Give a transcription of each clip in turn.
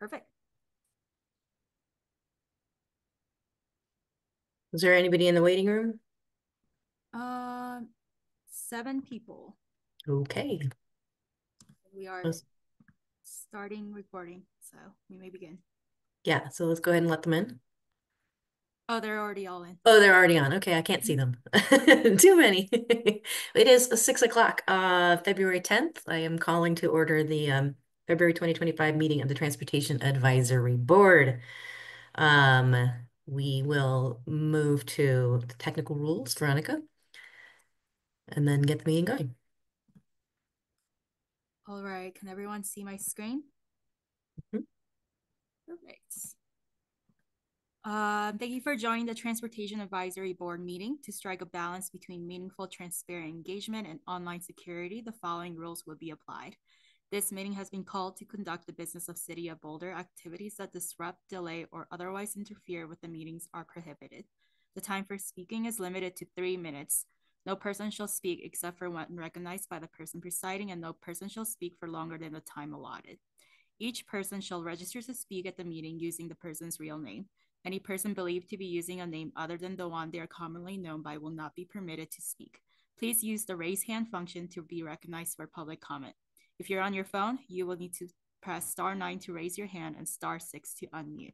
Perfect. Is there anybody in the waiting room? Uh, 7 people. Okay. We are Let's- starting recording, so we may begin. Yeah, so let's go ahead and let them in. Oh, they're already all in. Oh, they're already on. Okay, I can't see them. Too many. It is 6 o'clock, February 10th. I am calling to order the February 2025 meeting of the Transportation Advisory Board. Um, we will move to the technical rules, Veronica, and then get the meeting going. All right. Can everyone see my screen? Mhm. Perfect. Thank you for joining the Transportation Advisory Board meeting. To strike a balance between meaningful, transparent engagement and online security, the following rules will be applied. This meeting has been called to conduct the business of City of Boulder. Activities that disrupt, delay, or otherwise interfere with the meetings are prohibited. The time for speaking is limited to 3 minutes. No person shall speak except for when recognized by the person presiding, and no person shall speak for longer than the time allotted. Each person shall register to speak at the meeting using the person's real name. Any person believed to be using a name other than the one they are commonly known by will not be permitted to speak. Please use the raise hand function to be recognized for public comment. If you're on your phone, you will need to press *9 to raise your hand and *6 to unmute.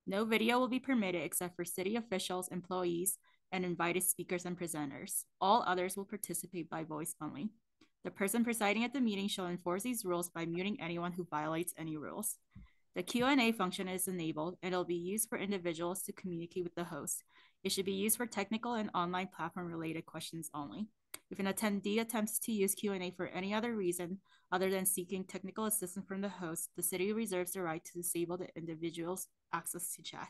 No video will be permitted except for city officials, employees, and invited speakers and presenters. All others will participate by voice only. The person presiding at the meeting shall enforce these rules by muting anyone who violates any rules. The Q&A function is enabled and it'll be used for individuals to communicate with the host. It should be used for technical and online platform related questions only. If an attendee attempts to use Q&A for any other reason other than seeking technical assistance from the host, the city reserves the right to disable the individual's access to chat.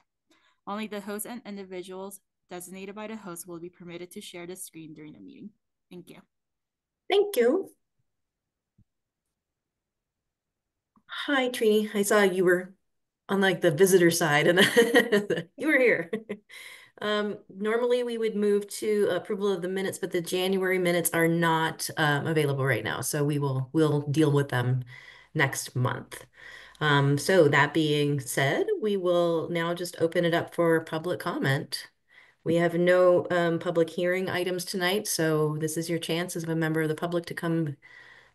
Only the host and individuals designated by the host will be permitted to share the screen during the meeting. Thank you. Thank you. Hi, Trini. I saw you were on like the visitor side and you were here. Normally we would move to approval of the minutes, but the January minutes are not available right now, so we'll deal with them next month. So that being said, we will now just open it up for public comment. We have no public hearing items tonight, so this is your chance as a member of the public to come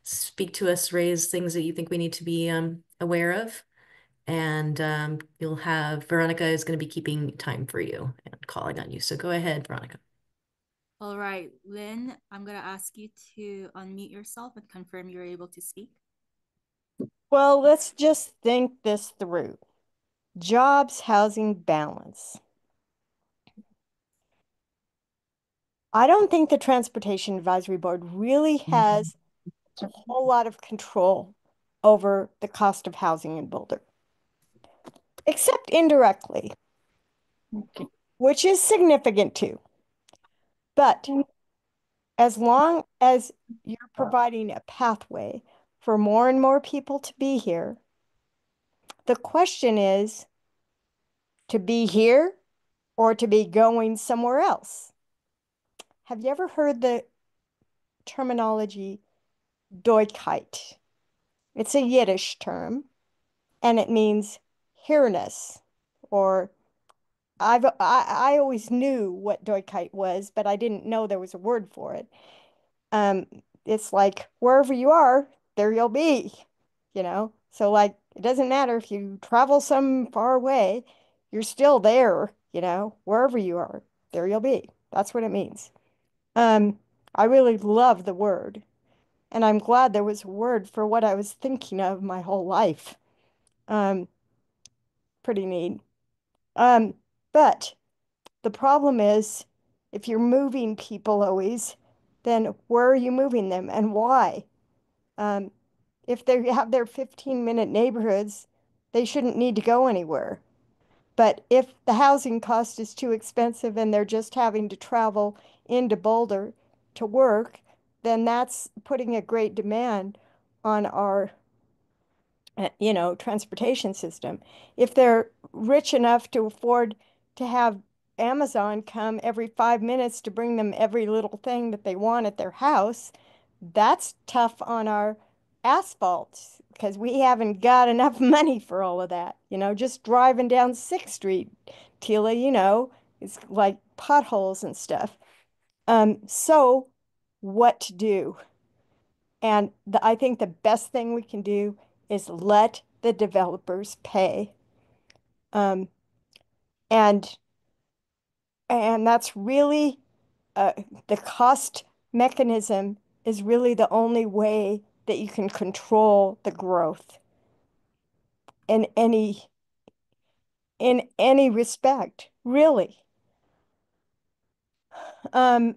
speak to us, raise things that you think we need to be aware of. And you'll have Veronica is going to be keeping time for you and calling on you. So go ahead, Veronica. All right, Lynn, I'm going to ask you to unmute yourself and confirm you're able to speak. Well, let's just think this through. Jobs, housing, balance. I don't think the Transportation Advisory Board really has a whole lot of control over the cost of housing in Boulder, except indirectly, which is significant too. But as long as you're providing a pathway for more and more people to be here, the question is to be here or to be going somewhere else. Have you ever heard the terminology Doigkeit? It's a Yiddish term and it means here-ness, or I always knew what Doigkeit was, but I didn't know there was a word for it. Um, it's like wherever you are, there you'll be, you know? So like it doesn't matter if you travel some far away, you're still there, you know, wherever you are, there you'll be. That's what it means. Um, I really love the word, and I'm glad there was a word for what I was thinking of my whole life. Um, Pretty neat. Um, but the problem is, if you're moving people always, then where are you moving them and why? Um, if they have their 15-minute neighborhoods, they shouldn't need to go anywhere. But if the housing cost is too expensive and they're just having to travel into Boulder to work, then that's putting a great demand on our, transportation system. If they're rich enough to afford to have Amazon come every 5 minutes to bring them every little thing that they want at their house, that's tough on our asphalt because we haven't got enough money for all of that. Just driving down 6th Street, Tila, it's like potholes and stuff. So what to do? And I think the best thing we can do is let the developers pay. Um, and that's really the cost mechanism is really the only way that you can control the growth in any respect, really. Um,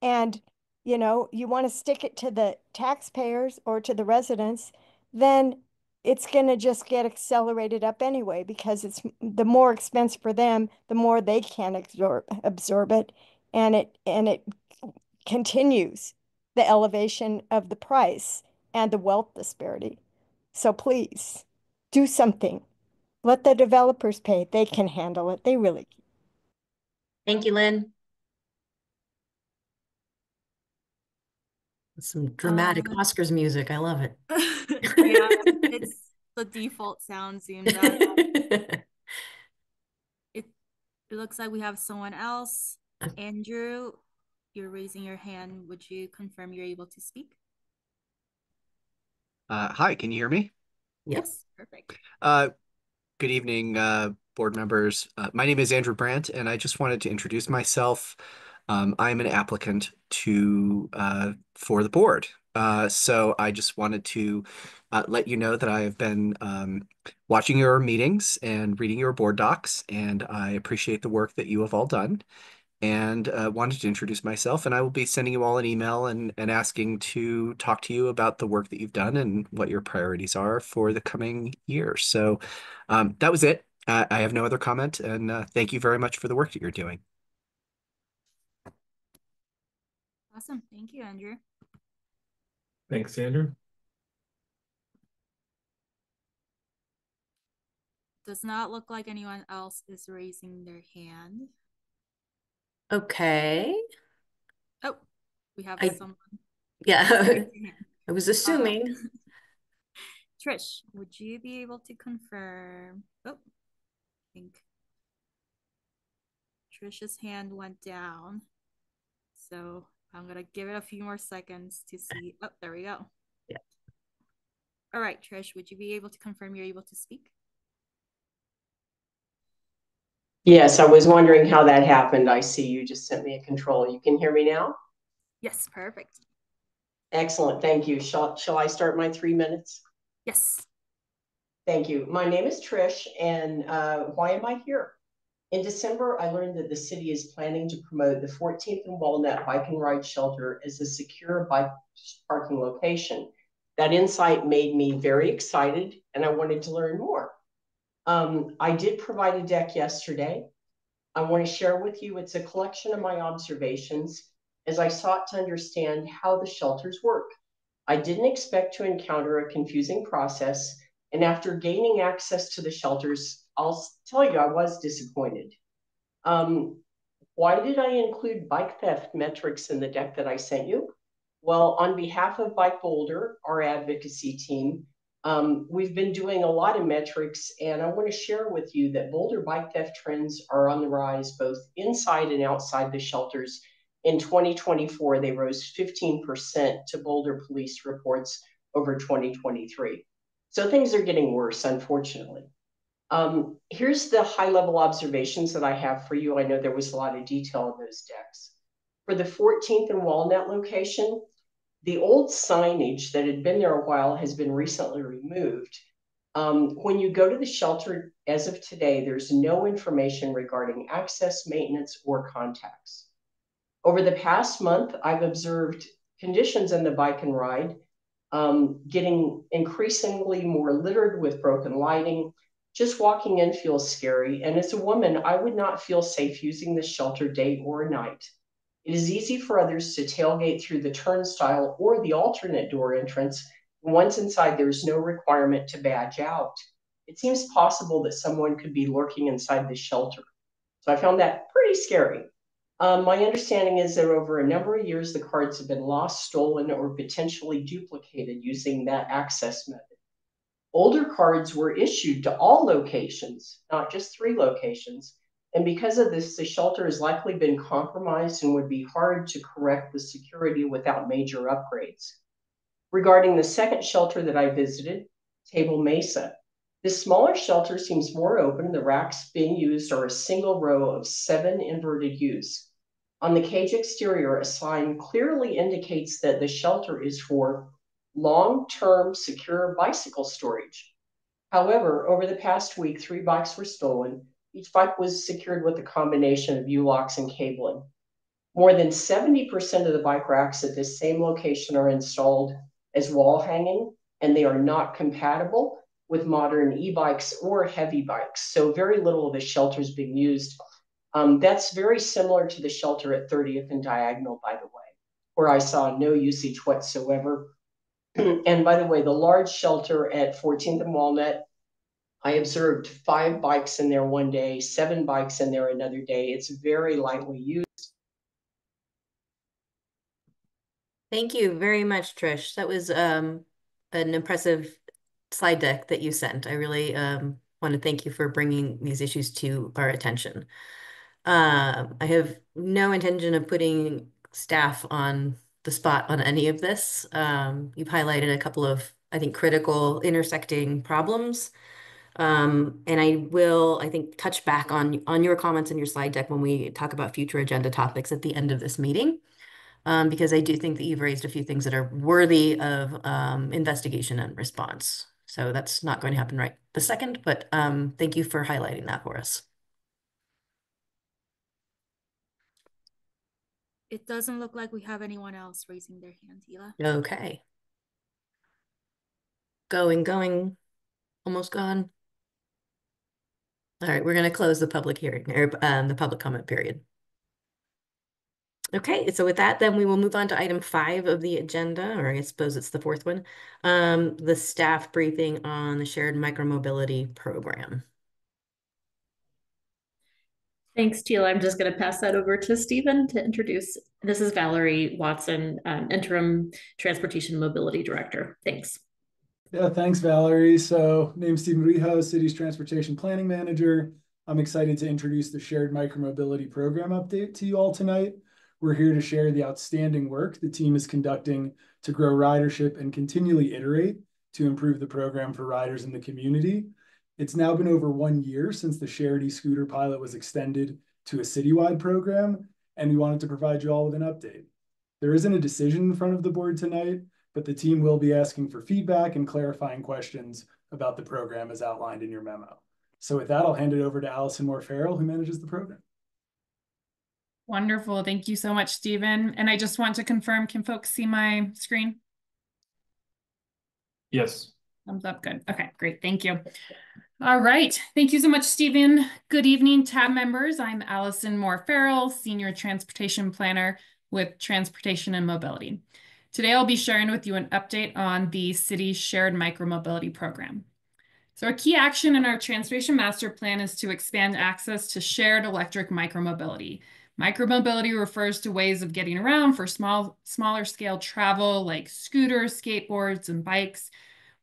and you want to stick it to the taxpayers or to the residents, then it's going to just get accelerated up anyway because it's the more expense for them, the more they can absorb it, and it continues the elevation of the price and the wealth disparity. So please do something. Let the developers pay. They can handle it. They really can. Thank you, Lynn. Some dramatic Oscars music. I love it. Yeah, it's the default sound zoomed out. It looks like we have someone else. Andrew, you're raising your hand. Would you confirm you're able to speak? Hi, can you hear me? Yep. Yes, perfect. Good evening, board members. My name is Andrew Brandt, and I just wanted to introduce myself. I'm an applicant for the board. So I just wanted to let you know that I have been watching your meetings and reading your board docs, and I appreciate the work that you have all done. And wanted to introduce myself, and I will be sending you all an email and asking to talk to you about the work that you've done and what your priorities are for the coming year. So that was it. I have no other comment, and thank you very much for the work that you're doing. Awesome. Thank you, Andrew. Thanks, Andrew. Does not look like anyone else is raising their hand. Okay. Oh, we have someone. Yeah, I was assuming. Trish, would you be able to confirm? Oh, I think Trish's hand went down. So I'm going to give it a few more seconds to see. Oh, there we go. Yeah. All right, Trish, would you be able to confirm you're able to speak? Yes, I was wondering how that happened. I see you just sent me a control. You can hear me now? Yes, perfect. Excellent, thank you. Shall I start my 3 minutes? Yes. Thank you. My name is Trish, and why am I here? In December, I learned that the city is planning to promote the 14th and Walnut Bike and Ride Shelter as a secure bike parking location. That insight made me very excited, and I wanted to learn more. I did provide a deck yesterday. I want to share with you, it's a collection of my observations as I sought to understand how the shelters work. I didn't expect to encounter a confusing process, and after gaining access to the shelters, I'll tell you, I was disappointed. Why did I include bike theft metrics in the deck that I sent you? Well, on behalf of Bike Boulder, our advocacy team, we've been doing a lot of metrics, and I want to share with you that Boulder bike theft trends are on the rise both inside and outside the shelters. In 2024, they rose 15% to Boulder police reports over 2023. So things are getting worse, unfortunately. Here's the high-level observations that I have for you. I know there was a lot of detail in those decks. For the 14th and Walnut location, the old signage that had been there a while has been recently removed. When you go to the shelter as of today, there's no information regarding access, maintenance, or contacts. Over the past month, I've observed conditions in the bike and ride getting increasingly more littered with broken lighting. Just walking in feels scary. And as a woman, I would not feel safe using this shelter day or night. It is easy for others to tailgate through the turnstile or the alternate door entrance. Once inside, there is no requirement to badge out. It seems possible that someone could be lurking inside the shelter. So I found that pretty scary. My understanding is that over a number of years, the cards have been lost, stolen, or potentially duplicated using that access method. Older cards were issued to all locations, not just 3 locations. And because of this, the shelter has likely been compromised and would be hard to correct the security without major upgrades. Regarding the second shelter that I visited, Table Mesa, this smaller shelter seems more open. The racks being used are a single row of 7 inverted U's. On the cage exterior, a sign clearly indicates that the shelter is for long-term secure bicycle storage. However, over the past week, 3 bikes were stolen. Each bike was secured with a combination of U-locks and cabling. More than 70% of the bike racks at this same location are installed as wall hanging, and they are not compatible with modern e-bikes or heavy bikes. So very little of the shelter is being used. That's very similar to the shelter at 30th and Diagonal, by the way, where I saw no usage whatsoever. And by the way, the large shelter at 14th and Walnut, I observed 5 bikes in there one day, 7 bikes in there another day. It's very lightly used. Thank you very much, Trish. That was an impressive slide deck that you sent. I really want to thank you for bringing these issues to our attention. I have no intention of putting staff on the spot on any of this. You've highlighted a couple of, I think, critical intersecting problems. And I will, I think, touch back on your comments in your slide deck when we talk about future agenda topics at the end of this meeting. Because I do think that you've raised a few things that are worthy of investigation and response. So that's not going to happen right this second, but thank you for highlighting that for us. It doesn't look like we have anyone else raising their hand, Hila. Okay. Going, almost gone. All right, we're going to close the public hearing, or the public comment period. Okay, so with that, then we will move on to item 5 of the agenda, or I suppose it's the 4th one, the staff briefing on the shared micromobility program. Thanks, Teal. I'm just going to pass that over to Stephen to introduce. This is Valerie Watson, Interim Transportation Mobility Director. Thanks. Yeah, thanks, Valerie. So, name's Stephen Rijo, City's Transportation Planning Manager. I'm excited to introduce the Shared Micromobility Program update to you all tonight. We're here to share the outstanding work the team is conducting to grow ridership and continually iterate to improve the program for riders in the community. It's now been over 1 year since the shared e-scooter pilot was extended to a citywide program, and we wanted to provide you all with an update. There isn't a decision in front of the board tonight, but the team will be asking for feedback and clarifying questions about the program as outlined in your memo. So with that, I'll hand it over to Allison Moore-Farrell, who manages the program. Wonderful. Thank you so much, Stephen. And I just want to confirm, can folks see my screen? Yes. Thumbs up. Good. Okay, great. Thank you. All right. Thank you so much, Stephen. Good evening, TAB members. I'm Allison Moore-Farrell, Senior Transportation Planner with Transportation and Mobility. Today, I'll be sharing with you an update on the city's shared micromobility program. So a key action in our Transportation Master Plan is to expand access to shared electric micromobility. Micromobility refers to ways of getting around for smaller scale travel like scooters, skateboards, and bikes.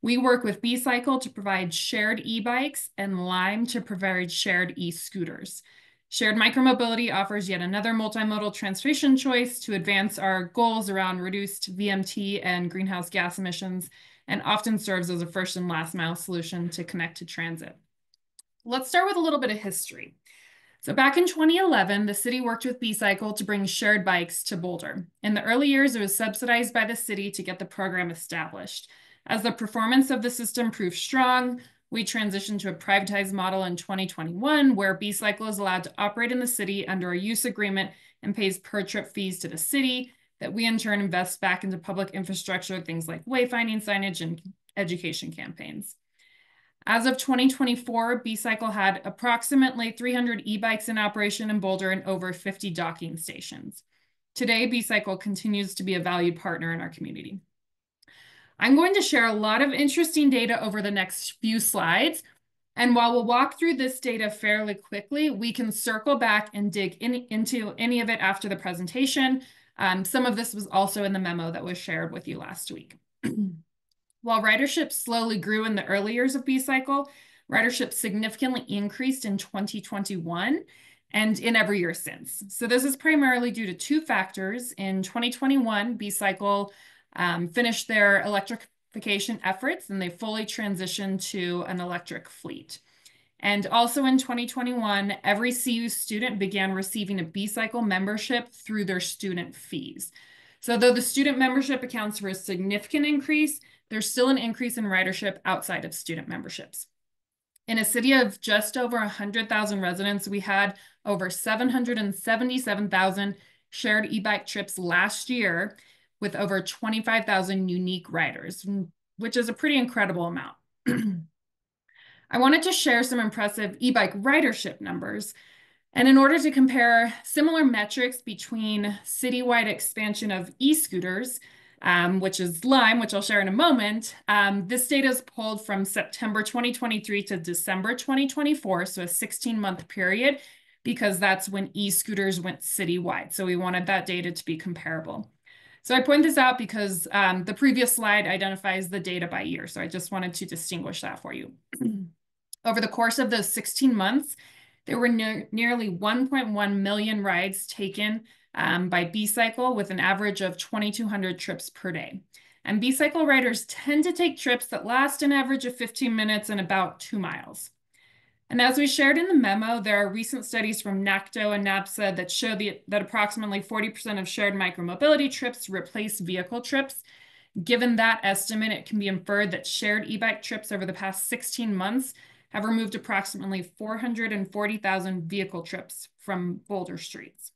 We work with B-Cycle to provide shared e-bikes and Lime to provide shared e-scooters. Shared micromobility offers yet another multimodal transportation choice to advance our goals around reduced VMT and greenhouse gas emissions, and often serves as a first and last mile solution to connect to transit. Let's start with a little bit of history. So back in 2011, the city worked with B-Cycle to bring shared bikes to Boulder. In the early years, it was subsidized by the city to get the program established. As the performance of the system proved strong, we transitioned to a privatized model in 2021, where B-Cycle is allowed to operate in the city under a use agreement and pays per trip fees to the city that we in turn invest back into public infrastructure, things like wayfinding signage and education campaigns. As of 2024, B-Cycle had approximately 300 e-bikes in operation in Boulder and over 50 docking stations. Today, B-Cycle continues to be a valued partner in our community. I'm going to share a lot of interesting data over the next few slides, And while we'll walk through this data fairly quickly, we can circle back and dig into any of it after the presentation. Some of this was also in the memo that was shared with you last week. While ridership slowly grew in the early years of B-Cycle, ridership significantly increased in 2021 and in every year since. So this is primarily due to two factors. In 2021, B-Cycle finished their electrification efforts and they fully transitioned to an electric fleet. And also in 2021, every CU student began receiving a B-Cycle membership through their student fees. So though the student membership accounts for a significant increase, there's still an increase in ridership outside of student memberships. In a city of just over 100,000 residents, we had over 777,000 shared e-bike trips last year with over 25,000 unique riders, which is a pretty incredible amount. I wanted to share some impressive e-bike ridership numbers. And in order to compare similar metrics between citywide expansion of e-scooters, which is Lime, which I'll share in a moment, this data is pulled from September 2023 to December 2024, so a 16-month period, because that's when e-scooters went citywide. So we wanted that data to be comparable. So I point this out because the previous slide identifies the data by year. So I just wanted to distinguish that for you. Over the course of those 16 months, there were nearly 1.1 million rides taken by B-Cycle with an average of 2,200 trips per day. And B-Cycle riders tend to take trips that last an average of 15 minutes and about 2 miles. And as we shared in the memo, there are recent studies from NACTO and NAPSA that show that approximately 40% of shared micromobility trips replace vehicle trips. Given that estimate, it can be inferred that shared e-bike trips over the past 16 months have removed approximately 440,000 vehicle trips from Boulder streets.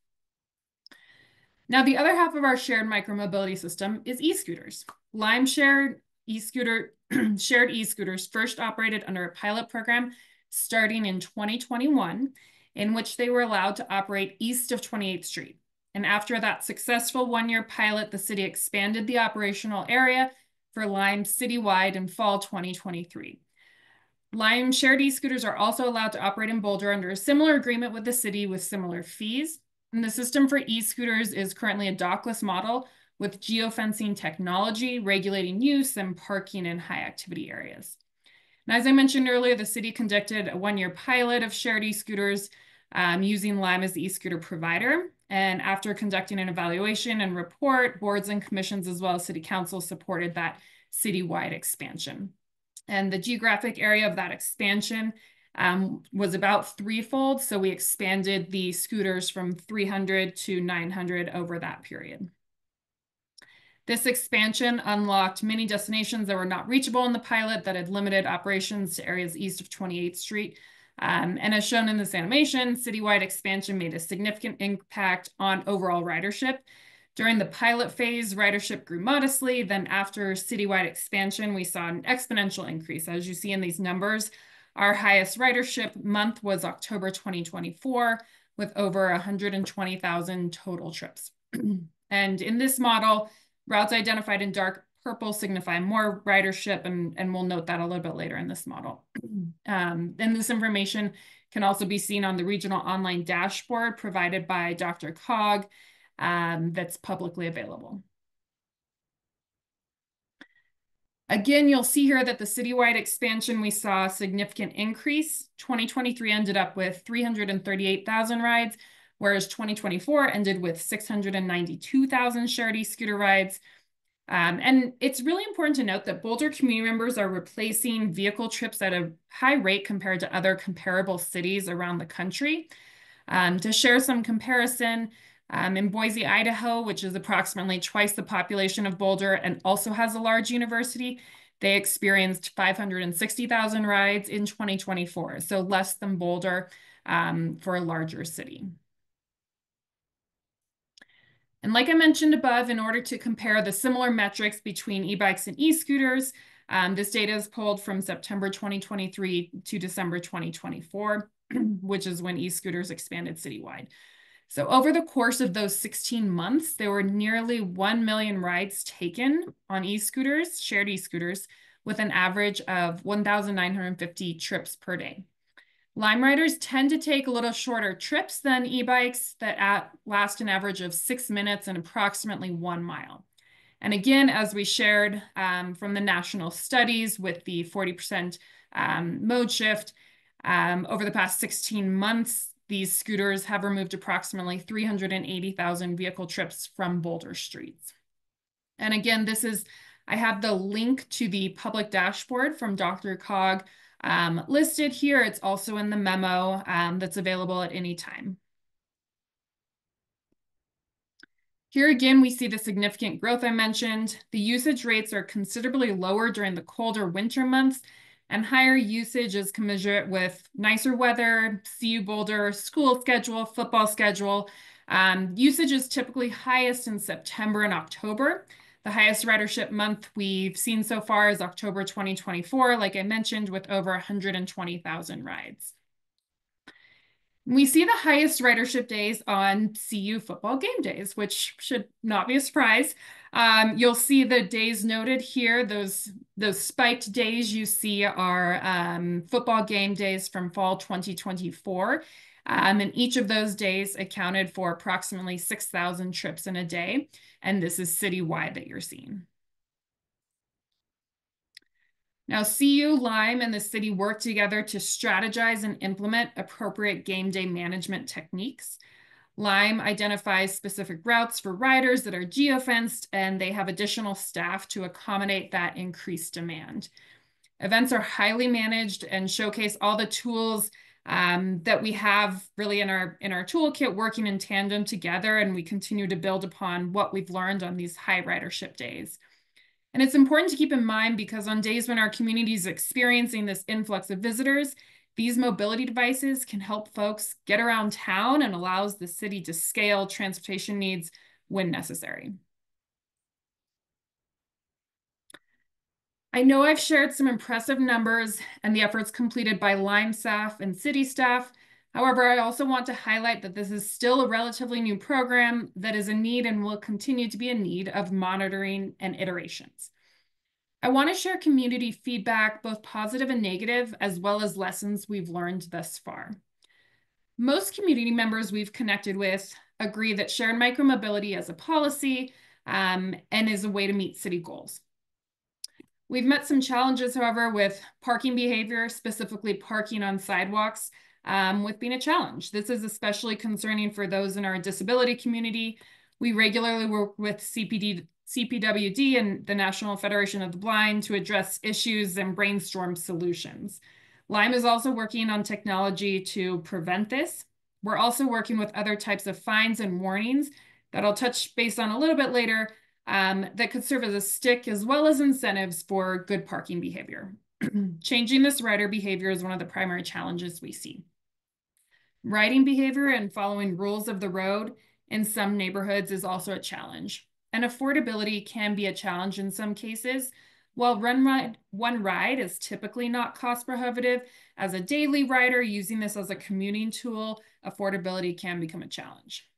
Now, the other half of our shared micromobility system is e-scooters. Lime shared e-scooters first operated under a pilot program starting in 2021, in which they were allowed to operate east of 28th Street. And after that successful one-year pilot, the city expanded the operational area for Lime citywide in fall 2023. Lime shared e-scooters are also allowed to operate in Boulder under a similar agreement with the city with similar fees. And the system for e-scooters is currently a dockless model with geofencing technology, regulating use and parking in high activity areas. And as I mentioned earlier, the city conducted a one-year pilot of shared e-scooters using Lime as the e-scooter provider. And after conducting an evaluation and report, boards and commissions as well as city council supported that citywide expansion. And the geographic area of that expansion was about threefold. So we expanded the scooters from 300 to 900 over that period. This expansion unlocked many destinations that were not reachable in the pilot that had limited operations to areas east of 28th Street. And as shown in this animation, citywide expansion made a significant impact on overall ridership. During the pilot phase, ridership grew modestly. Then after citywide expansion, we saw an exponential increase. As you see in these numbers, our highest ridership month was October 2024 with over 120,000 total trips. And in this model, routes identified in dark purple signify more ridership, and we'll note that a little bit later in this model. And this information can also be seen on the regional online dashboard provided by Dr. Cog that's publicly available. Again, you'll see here that the citywide expansion, we saw a significant increase. 2023 ended up with 338,000 rides, whereas 2024 ended with 692,000 shared e-scooter rides. And it's really important to note that Boulder community members are replacing vehicle trips at a high rate compared to other comparable cities around the country. To share some comparison, in Boise, Idaho, which is approximately twice the population of Boulder and also has a large university, they experienced 560,000 rides in 2024, so less than Boulder for a larger city. And like I mentioned above, in order to compare the similar metrics between e-bikes and e-scooters, this data is pulled from September 2023 to December 2024, which is when e-scooters expanded citywide. So over the course of those 16 months, there were nearly 1 million rides taken on e-scooters, shared e-scooters, with an average of 1,950 trips per day. Lime riders tend to take a little shorter trips than e-bikes that last an average of 6 minutes and approximately 1 mile. And again, as we shared from the national studies with the 40% mode shift, over the past 16 months, these scooters have removed approximately 380,000 vehicle trips from Boulder streets. And again, I have the link to the public dashboard from DRCOG listed here. It's also in the memo that's available at any time. Here again, we see the significant growth I mentioned. The usage rates are considerably lower during the colder winter months, and higher usage is commensurate with nicer weather, CU Boulder, school schedule, football schedule. Usage is typically highest in September and October. The highest ridership month we've seen so far is October 2024, like I mentioned, with over 120,000 rides. We see the highest ridership days on CU football game days, which should not be a surprise. You'll see the days noted here. Those spiked days you see are football game days from fall 2024. And each of those days accounted for approximately 6,000 trips in a day. And this is citywide that you're seeing. Now, CU, Lime, and the city work together to strategize and implement appropriate game day management techniques. Lime identifies specific routes for riders that are geofenced, and they have additional staff to accommodate that increased demand. Events are highly managed and showcase all the tools that we have really in our toolkit working in tandem together, and we continue to build upon what we've learned on these high ridership days. And it's important to keep in mind because on days when our community is experiencing this influx of visitors, these mobility devices can help folks get around town and allows the city to scale transportation needs when necessary. I know I've shared some impressive numbers and the efforts completed by Lime staff and city staff. However, I also want to highlight that this is still a relatively new program that is in need and will continue to be in need of monitoring and iterations. I want to share community feedback, both positive and negative, as well as lessons we've learned thus far. Most community members we've connected with agree that shared micromobility as a policy and is a way to meet city goals. We've met some challenges, however, with parking behavior, specifically parking on sidewalks, with being a challenge. This is especially concerning for those in our disability community. We regularly work with CPWD and the National Federation of the Blind to address issues and brainstorm solutions. Lime is also working on technology to prevent this. We're also working with other types of fines and warnings that I'll touch base on a little bit later that could serve as a stick as well as incentives for good parking behavior. Changing this rider behavior is one of the primary challenges we see. Riding behavior and following rules of the road in some neighborhoods is also a challenge. And affordability can be a challenge in some cases. While one ride is typically not cost prohibitive, as a daily rider using this as a commuting tool, affordability can become a challenge.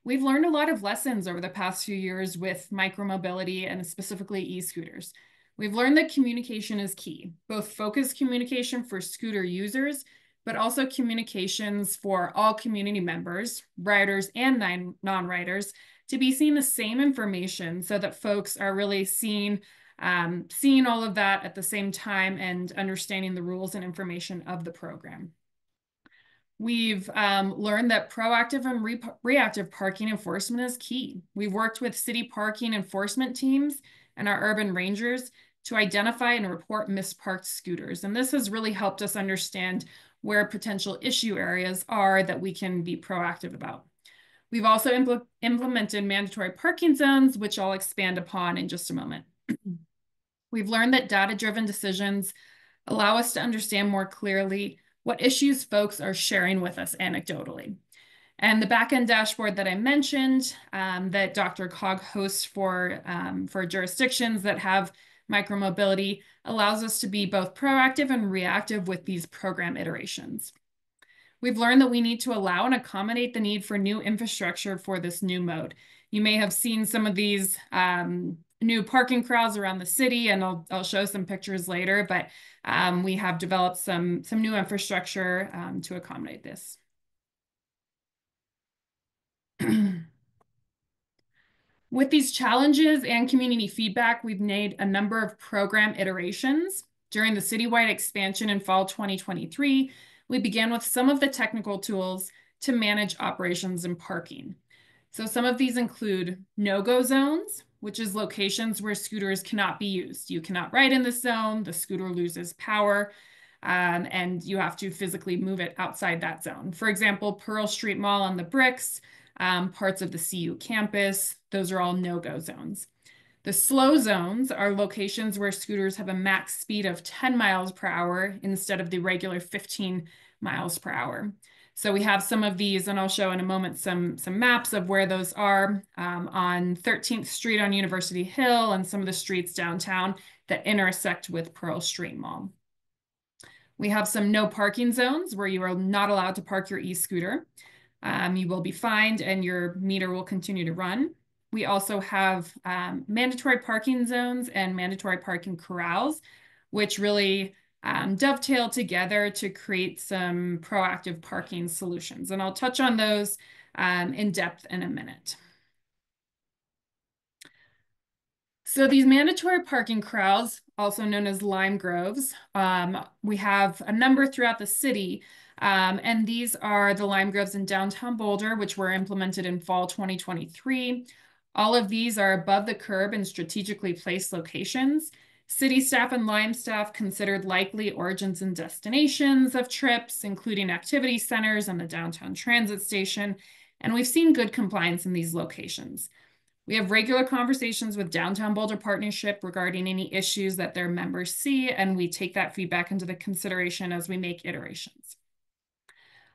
We've learned a lot of lessons over the past few years with micromobility and specifically e-scooters. We've learned that communication is key, both focused communication for scooter users, but also communications for all community members, riders and non-riders, to be seeing the same information so that folks are really seeing all of that at the same time and understanding the rules and information of the program. We've learned that proactive and reactive parking enforcement is key. We've worked with city parking enforcement teams and our urban rangers to identify and report misparked scooters. And this has really helped us understand where potential issue areas are that we can be proactive about. We've also implemented mandatory parking zones, which I'll expand upon in just a moment. We've learned that data-driven decisions allow us to understand more clearly what issues folks are sharing with us anecdotally. And the backend dashboard that I mentioned that DRCOG hosts for jurisdictions that have micromobility allows us to be both proactive and reactive with these program iterations. We've learned that we need to allow and accommodate the need for new infrastructure for this new mode. You may have seen some of these new parking corrals around the city, and I'll show some pictures later, but we have developed some new infrastructure to accommodate this. With these challenges and community feedback, we've made a number of program iterations. During the citywide expansion in fall 2023, we began with some of the technical tools to manage operations and parking. So some of these include no-go zones, which is locations where scooters cannot be used. You cannot ride in the zone, the scooter loses power, and you have to physically move it outside that zone. For example, Pearl Street Mall on the Bricks, parts of the CU campus, those are all no-go zones. The slow zones are locations where scooters have a max speed of 10 miles per hour instead of the regular 15 miles per hour. So we have some of these, and I'll show in a moment some maps of where those are on 13th Street on University Hill and some of the streets downtown that intersect with Pearl Street Mall. We have some no parking zones where you are not allowed to park your e-scooter. You will be fined and your meter will continue to run. We also have mandatory parking zones and mandatory parking corrals, which really dovetail together to create some proactive parking solutions. And I'll touch on those in depth in a minute. So these mandatory parking corrals, also known as lime groves, we have a number throughout the city. And these are the lime groves in downtown Boulder, which were implemented in fall 2023. All of these are above the curb in strategically placed locations. City staff and Lime staff considered likely origins and destinations of trips, including activity centers and the downtown transit station. And we've seen good compliance in these locations. We have regular conversations with Downtown Boulder Partnership regarding any issues that their members see, and we take that feedback into the consideration as we make iterations.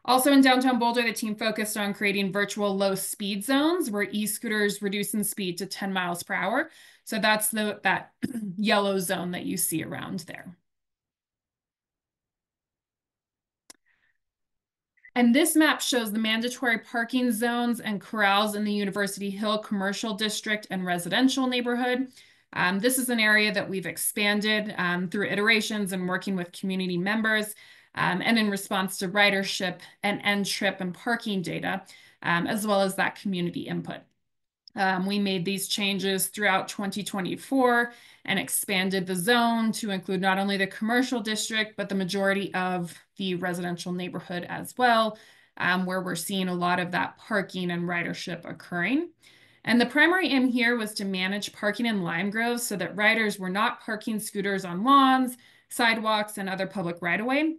Also in downtown Boulder, the team focused on creating virtual low speed zones where e-scooters reduce in speed to 10 miles per hour. So that's that yellow zone that you see around there. And this map shows the mandatory parking zones and corrals in the University Hill Commercial District and residential neighborhood. This is an area that we've expanded through iterations and working with community members. And in response to ridership and end trip and parking data, as well as that community input. We made these changes throughout 2024 and expanded the zone to include not only the commercial district, but the majority of the residential neighborhood as well, where we're seeing a lot of that parking and ridership occurring. And the primary aim here was to manage parking in lime groves so that riders were not parking scooters on lawns, sidewalks, and other public right-of-way.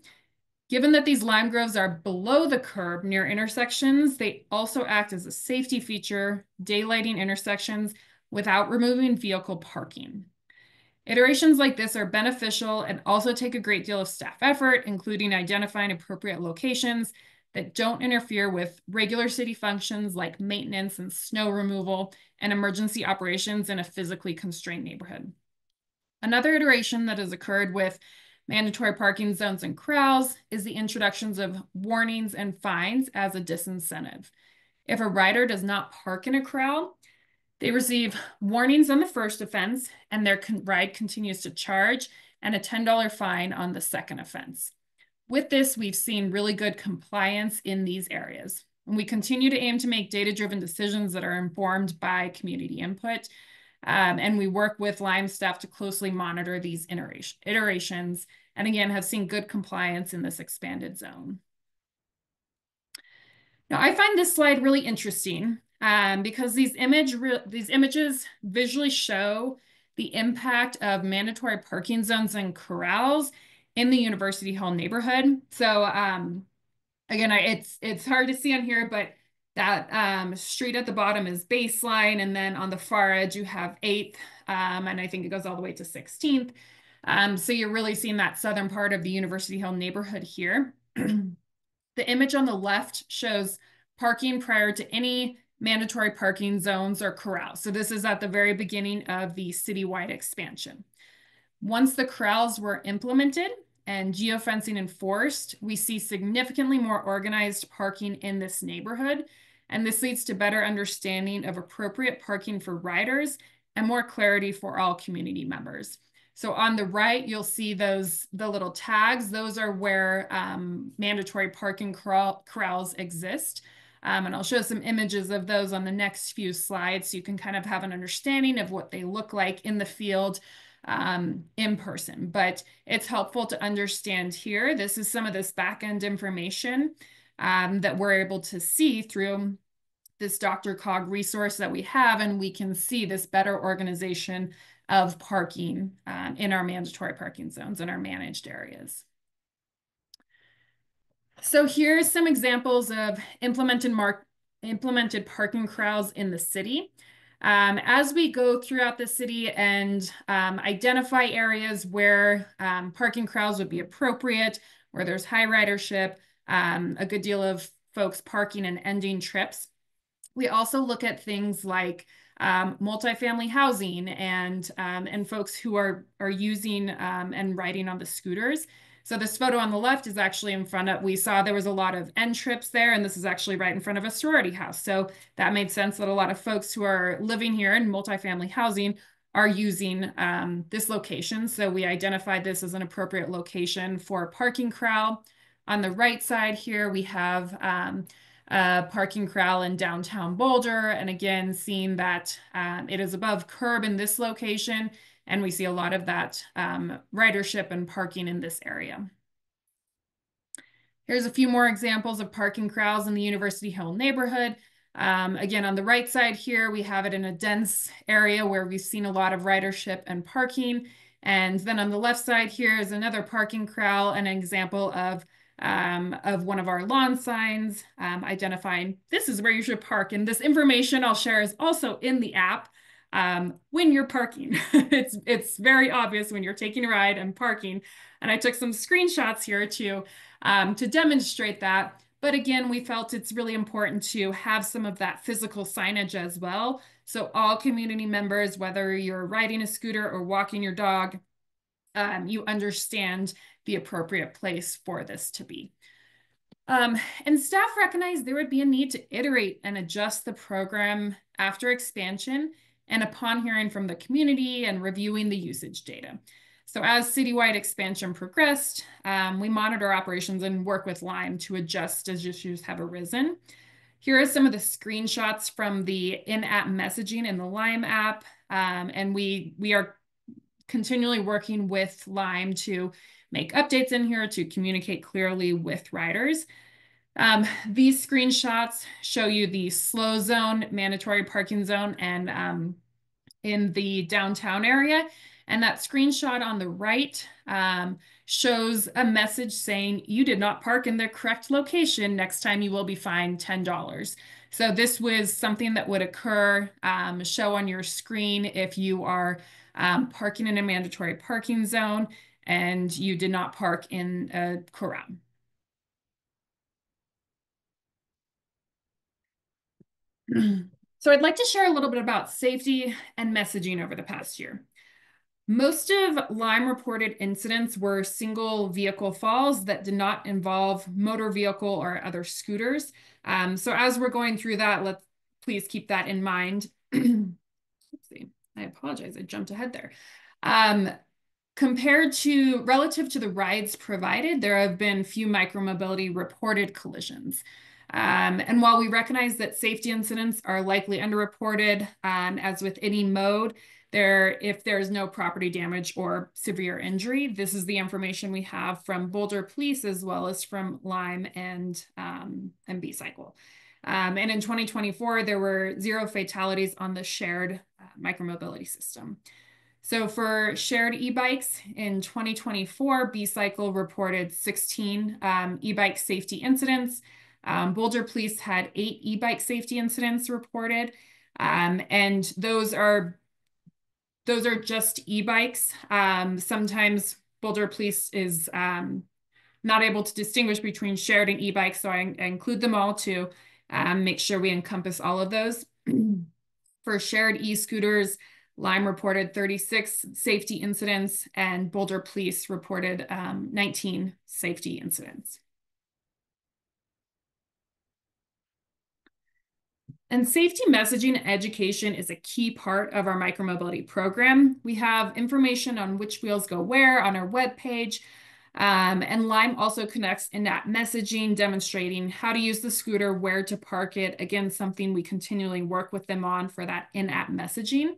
Given that these lime groves are below the curb near intersections, they also act as a safety feature, daylighting intersections without removing vehicle parking. Iterations like this are beneficial and also take a great deal of staff effort, including identifying appropriate locations that don't interfere with regular city functions like maintenance and snow removal and emergency operations in a physically constrained neighborhood. Another iteration that has occurred with mandatory parking zones and corrals is the introductions of warnings and fines as a disincentive. If a rider does not park in a corral, they receive warnings on the first offense and their ride continues to charge and a $10 fine on the second offense. With this, we've seen really good compliance in these areas. And we continue to aim to make data-driven decisions that are informed by community input. And we work with Lime staff to closely monitor these iterations, and again, have seen good compliance in this expanded zone. Now, I find this slide really interesting because these images visually show the impact of mandatory parking zones and corrals in the University Hall neighborhood. So again, it's hard to see on here, but that street at the bottom is Baseline, and then on the far edge you have 8th, and I think it goes all the way to 16th. So you're really seeing that southern part of the University Hill neighborhood here. The image on the left shows parking prior to any mandatory parking zones or corrals. So this is at the very beginning of the citywide expansion. Once the corrals were implemented and geofencing enforced, we see significantly more organized parking in this neighborhood. And this leads to better understanding of appropriate parking for riders and more clarity for all community members. So on the right, you'll see the little tags. Those are where mandatory parking corrals exist. And I'll show some images of those on the next few slides so you can kind of have an understanding of what they look like in the field in person. But it's helpful to understand here. This is some of this back-end information that we're able to see through this DRCOG resource that we have, and we can see this better organization of parking in our mandatory parking zones in our managed areas. So here's some examples of implemented parking corrals in the city. As we go throughout the city and identify areas where parking corrals would be appropriate, where there's high ridership, a good deal of folks parking and ending trips, we also look at things like multifamily housing and folks who are using and riding on the scooters. So this photo on the left is actually in front of, we saw there was a lot of end trips there, and this is actually right in front of a sorority house. So that made sense that a lot of folks who are living here in multifamily housing are using this location. So we identified this as an appropriate location for a parking corral. On the right side here, we have parking corral in downtown Boulder. And again, seeing that it is above curb in this location, and we see a lot of that ridership and parking in this area. Here's a few more examples of parking corrals in the University Hill neighborhood. Again, on the right side here, we have it in a dense area where we've seen a lot of ridership and parking. And then on the left side here is another parking corral, an example of one of our lawn signs identifying this is where you should park. And this information I'll share is also in the app when you're parking. It's very obvious when you're taking a ride and parking. And I took some screenshots here to demonstrate that. But again, we felt it's really important to have some of that physical signage as well. So all community members, whether you're riding a scooter or walking your dog, you understand the appropriate place for this to be. And staff recognized there would be a need to iterate and adjust the program after expansion and upon hearing from the community and reviewing the usage data. So as citywide expansion progressed, we monitor operations and work with Lime to adjust as issues have arisen. Here are some of the screenshots from the in-app messaging in the Lime app. And we are continually working with Lime to make updates in here to communicate clearly with riders. These screenshots show you the slow zone, mandatory parking zone, and in the downtown area. And that screenshot on the right shows a message saying you did not park in the correct location. Next time you will be fined $10. So this was something that would occur, show on your screen if you are parking in a mandatory parking zone and you did not park in a corral. So I'd like to share a little bit about safety and messaging over the past year. Most of Lime reported incidents were single vehicle falls that did not involve motor vehicle or other scooters. So as we're going through that, let's please keep that in mind. Let's see, I apologize, I jumped ahead there. Relative to the rides provided, there have been few micromobility reported collisions. And while we recognize that safety incidents are likely underreported, as with any mode, if there's no property damage or severe injury, this is the information we have from Boulder Police as well as from Lime and B-Cycle. And in 2024, there were 0 fatalities on the shared micromobility system. So for shared e-bikes in 2024, B-Cycle reported 16 e-bike safety incidents. Boulder Police had 8 e-bike safety incidents reported. And those are just e-bikes. Sometimes Boulder Police is not able to distinguish between shared and e-bikes, so I include them all to make sure we encompass all of those. For shared e-scooters, Lime reported 36 safety incidents and Boulder Police reported 19 safety incidents. And safety messaging education is a key part of our micromobility program. We have information on which wheels go where on our webpage. And Lime also connects in-app messaging, demonstrating how to use the scooter, where to park it. Again, something we continually work with them on for that in-app messaging.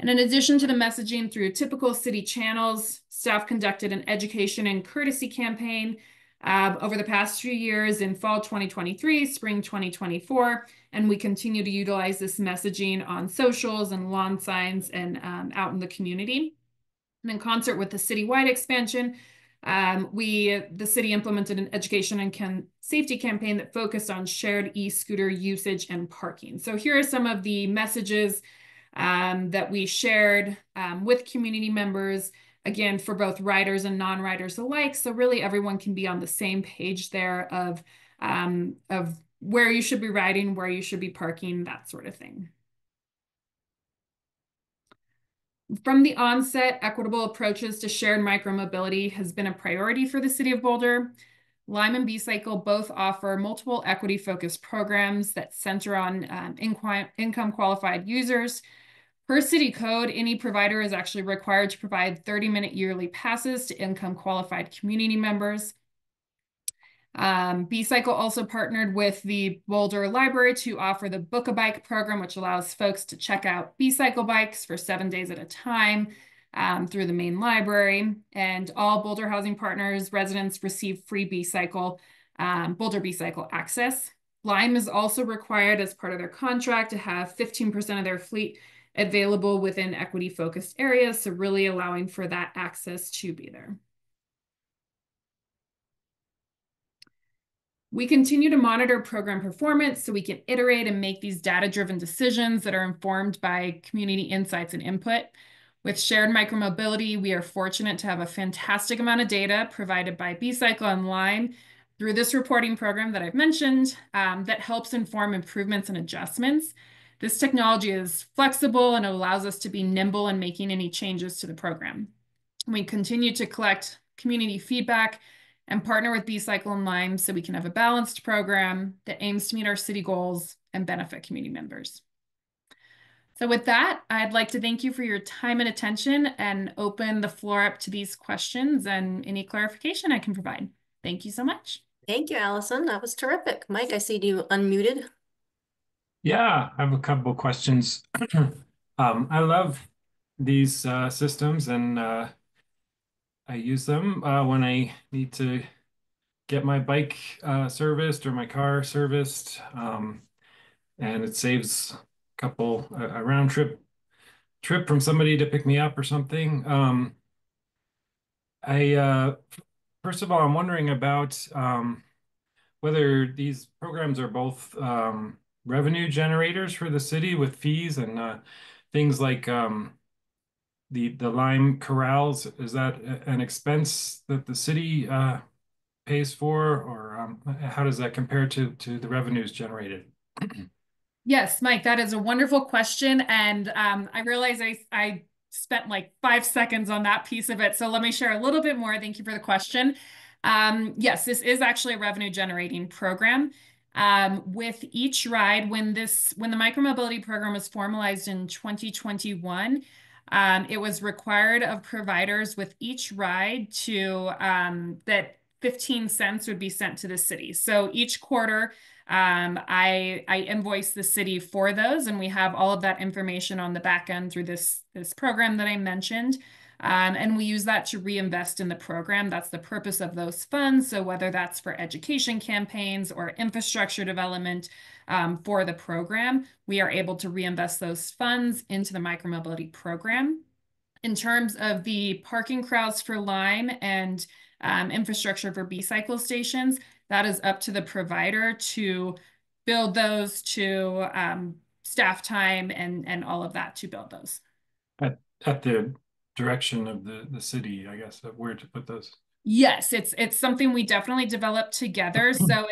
And in addition to the messaging through typical city channels, staff conducted an education and courtesy campaign over the past few years in fall 2023, spring 2024, and we continue to utilize this messaging on socials and lawn signs and out in the community. And in concert with the citywide expansion, the city implemented an education and safety campaign that focused on shared e-scooter usage and parking. So here are some of the messages that we shared with community members, again, for both riders and non-riders alike. So really everyone can be on the same page there of where you should be riding, where you should be parking, that sort of thing. From the onset, equitable approaches to shared micromobility has been a priority for the City of Boulder. Lime and B-Cycle both offer multiple equity-focused programs that center on income qualified users. Per city code, any provider is actually required to provide 30-minute yearly passes to income qualified community members. B-Cycle also partnered with the Boulder Library to offer the Book a Bike program, which allows folks to check out B-Cycle bikes for 7 days at a time through the main library. And all Boulder Housing Partners residents receive free B-Cycle, Boulder B-Cycle access. Lime is also required as part of their contract to have 15% of their fleet available within equity-focused areas, so really allowing for that access to be there. We continue to monitor program performance so we can iterate and make these data-driven decisions that are informed by community insights and input. With shared micromobility, we are fortunate to have a fantastic amount of data provided by B-Cycle and Lime through this reporting program that I've mentioned that helps inform improvements and adjustments. This technology is flexible and it allows us to be nimble in making any changes to the program. We continue to collect community feedback and partner with B-Cycle and Lime so we can have a balanced program that aims to meet our city goals and benefit community members. So with that, I'd like to thank you for your time and attention and open the floor up to these questions and any clarification I can provide. Thank you so much. Thank you, Allison. That was terrific. Mike, I see you unmuted. Yeah, I have a couple of questions. I love these systems and I use them when I need to get my bike serviced or my car serviced. And it saves a round trip from somebody to pick me up or something. First of all, I'm wondering about whether these programs are both revenue generators for the city with fees and things like the Lime corrals. Is that an expense that the city pays for, or how does that compare to the revenues generated? Yes, Mike, that is a wonderful question. And I realize I spent like 5 seconds on that piece of it. So let me share a little bit more. Thank you for the question. Yes, this is actually a revenue generating program. With each ride, when the micromobility program was formalized in 2021, it was required of providers with each ride to that 15 cents would be sent to the city. So each quarter, I invoice the city for those, and we have all of that information on the back end through this program that I mentioned. And we use that to reinvest in the program. That's the purpose of those funds. So whether that's for education campaigns or infrastructure development for the program, we are able to reinvest those funds into the micromobility program. In terms of the parking crowds for Lime and infrastructure for B-Cycle stations, that is up to the provider to build those, to staff time and all of that to build those. At the direction of the city, I guess, of where to put those. Yes, it's something we definitely developed together. So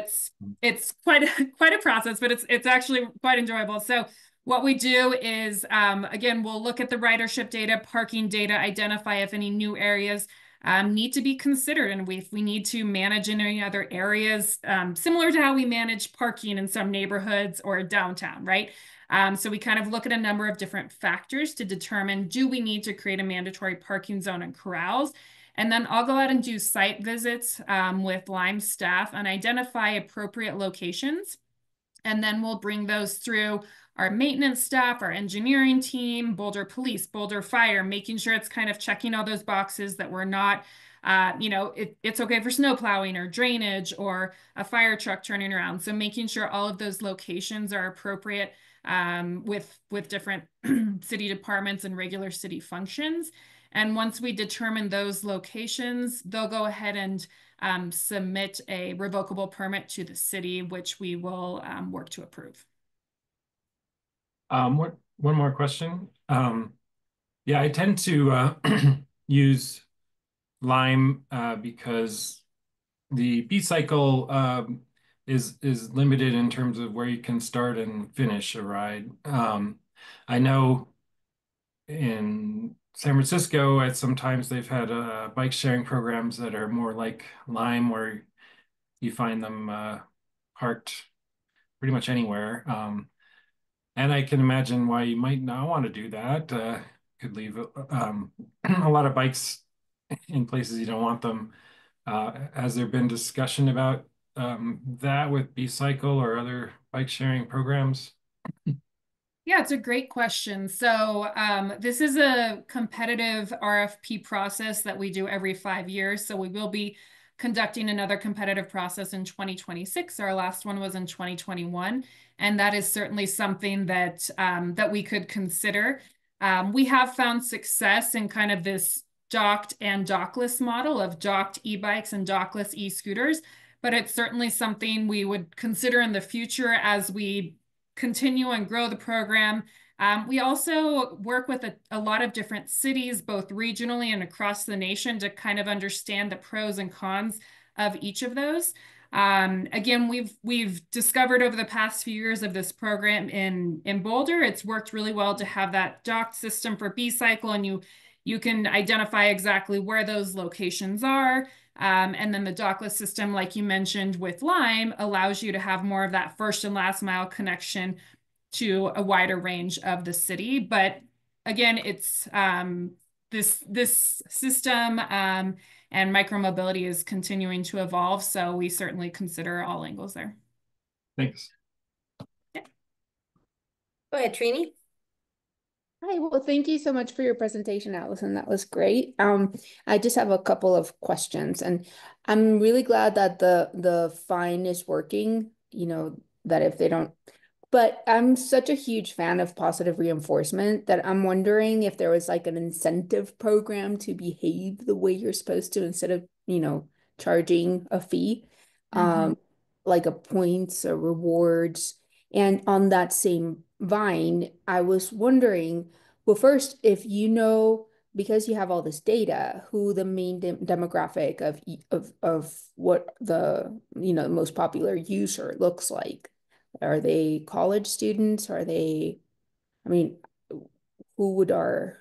it's quite a process, but it's actually quite enjoyable. So what we do is, again, we'll look at the ridership data, parking data, identify if any new areas need to be considered. And if we need to manage in any other areas, similar to how we manage parking in some neighborhoods or downtown, right? So we kind of look at a number of different factors to determine, do we need to create a mandatory parking zone and corrals? And then I'll go out and do site visits with Lime staff and identify appropriate locations. And then we'll bring those through our maintenance staff, our engineering team, Boulder Police, Boulder Fire, making sure it's kind of checking all those boxes that we're not, it's okay for snow plowing or drainage or a fire truck turning around. So making sure all of those locations are appropriate with different city departments and regular city functions. And once we determine those locations, they'll go ahead and submit a revocable permit to the city, which we will work to approve. One more question. Yeah, I tend to use Lime because the B-Cycle is limited in terms of where you can start and finish a ride. I know in San Francisco, sometimes they've had bike sharing programs that are more like Lime, where you find them parked pretty much anywhere. And I can imagine why you might not want to do that. Could leave a lot of bikes in places you don't want them. Has there been discussion about that with B-Cycle or other bike sharing programs? Yeah, it's a great question. So this is a competitive RFP process that we do every 5 years. So we will be conducting another competitive process in 2026. Our last one was in 2021. And that is certainly something that, that we could consider. We have found success in kind of this docked and dockless model of docked e-bikes and dockless e-scooters, but it's certainly something we would consider in the future as we continue and grow the program. We also work with a lot of different cities, both regionally and across the nation, to kind of understand the pros and cons of each of those. Again, we've discovered over the past few years of this program in Boulder, it's worked really well to have that docked system for B-Cycle, and you can identify exactly where those locations are. And then the dockless system, like you mentioned with Lime, allows you to have more of that first and last mile connection to a wider range of the city. But again, it's this system and micromobility is continuing to evolve. So we certainly consider all angles there. Thanks. Yeah. Go ahead, Trini. Hi, well, thank you so much for your presentation, Allison. That was great. I just have a couple of questions, and I'm really glad that the fine is working, that if they don't, but I'm such a huge fan of positive reinforcement that I'm wondering if there was like an incentive program to behave the way you're supposed to instead of, charging a fee, like a points or rewards. And on that same Vine, I was wondering, well, first, if because you have all this data, who the main demographic of what the most popular user looks like. Are they college students? Who would our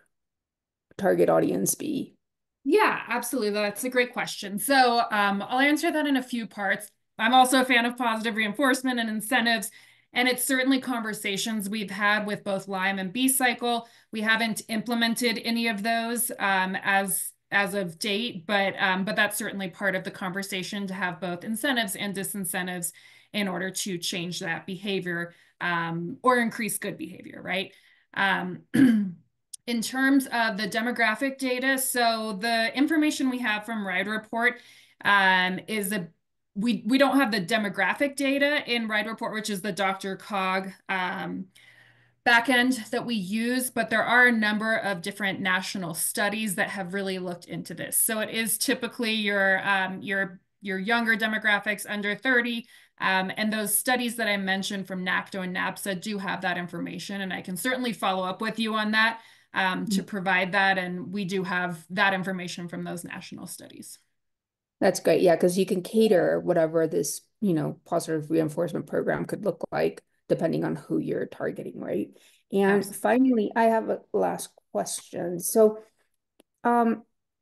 target audience be? Yeah, absolutely. That's a great question. So I'll answer that in a few parts. I'm also a fan of positive reinforcement and incentives. And it's certainly conversations we've had with both Lime and B-Cycle. We haven't implemented any of those as of date, but that's certainly part of the conversation, to have both incentives and disincentives in order to change that behavior or increase good behavior, right? In terms of the demographic data, so the information we have from Ride Report is we don't have the demographic data in Ride Report, which is the DRCOG backend that we use, but there are a number of different national studies that have really looked into this. So it is typically your younger demographics under 30, and those studies that I mentioned from NACTO and NAPSA do have that information, and I can certainly follow up with you on that to provide that, and we do have that information from those national studies. That's great. Yeah, because you can cater whatever this, positive reinforcement program could look like depending on who you're targeting, right? And Absolutely. Finally, I have a last question. So,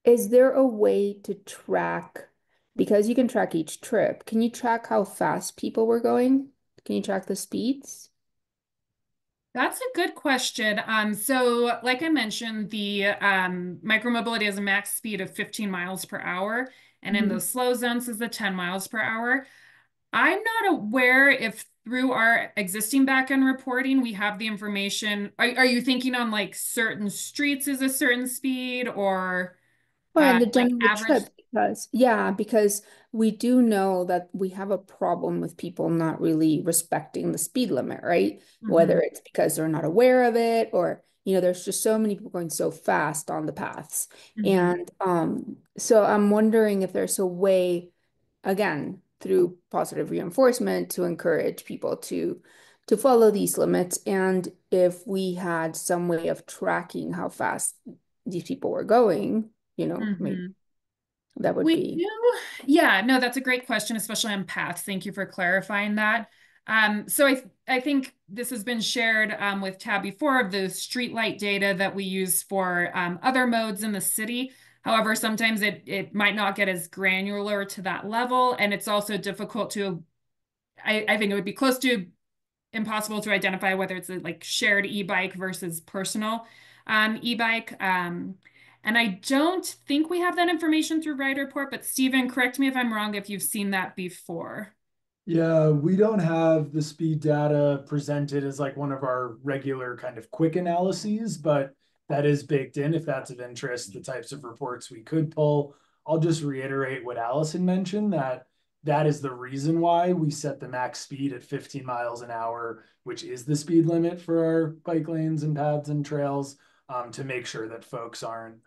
is there a way to track, because you can track each trip, can you track how fast people were going? Can you track the speeds? That's a good question. So like I mentioned, the micromobility has a max speed of 15 miles per hour, and in those slow zones is the 10 miles per hour. I'm not aware if through our existing backend reporting, we have the information. Are you thinking on like certain streets is a certain speed, or Or in the like general average? trip, because we do know that we have a problem with people not really respecting the speed limit, right? Whether it's because they're not aware of it, or there's just so many people going so fast on the paths. And so I'm wondering if there's a way, again, through positive reinforcement, to encourage people to follow these limits, and if we had some way of tracking how fast these people were going, maybe that would We be. do. Yeah, no, that's a great question, especially on paths. Thank you for clarifying that. So I think this has been shared with Tab before, of the streetlight data that we use for other modes in the city. However, sometimes it might not get as granular to that level, and it's also difficult to, I think it would be close to impossible to identify whether it's a like shared e-bike versus personal e-bike. And I don't think we have that information through Ride Report, but Stephen, correct me if I'm wrong if you've seen that before. Yeah, we don't have the speed data presented as like one of our regular kind of quick analyses, but that is baked in if that's of interest, the types of reports we could pull. I'll just reiterate what Allison mentioned, that is the reason why we set the max speed at 15 miles an hour, which is the speed limit for our bike lanes and paths and trails, to make sure that folks aren't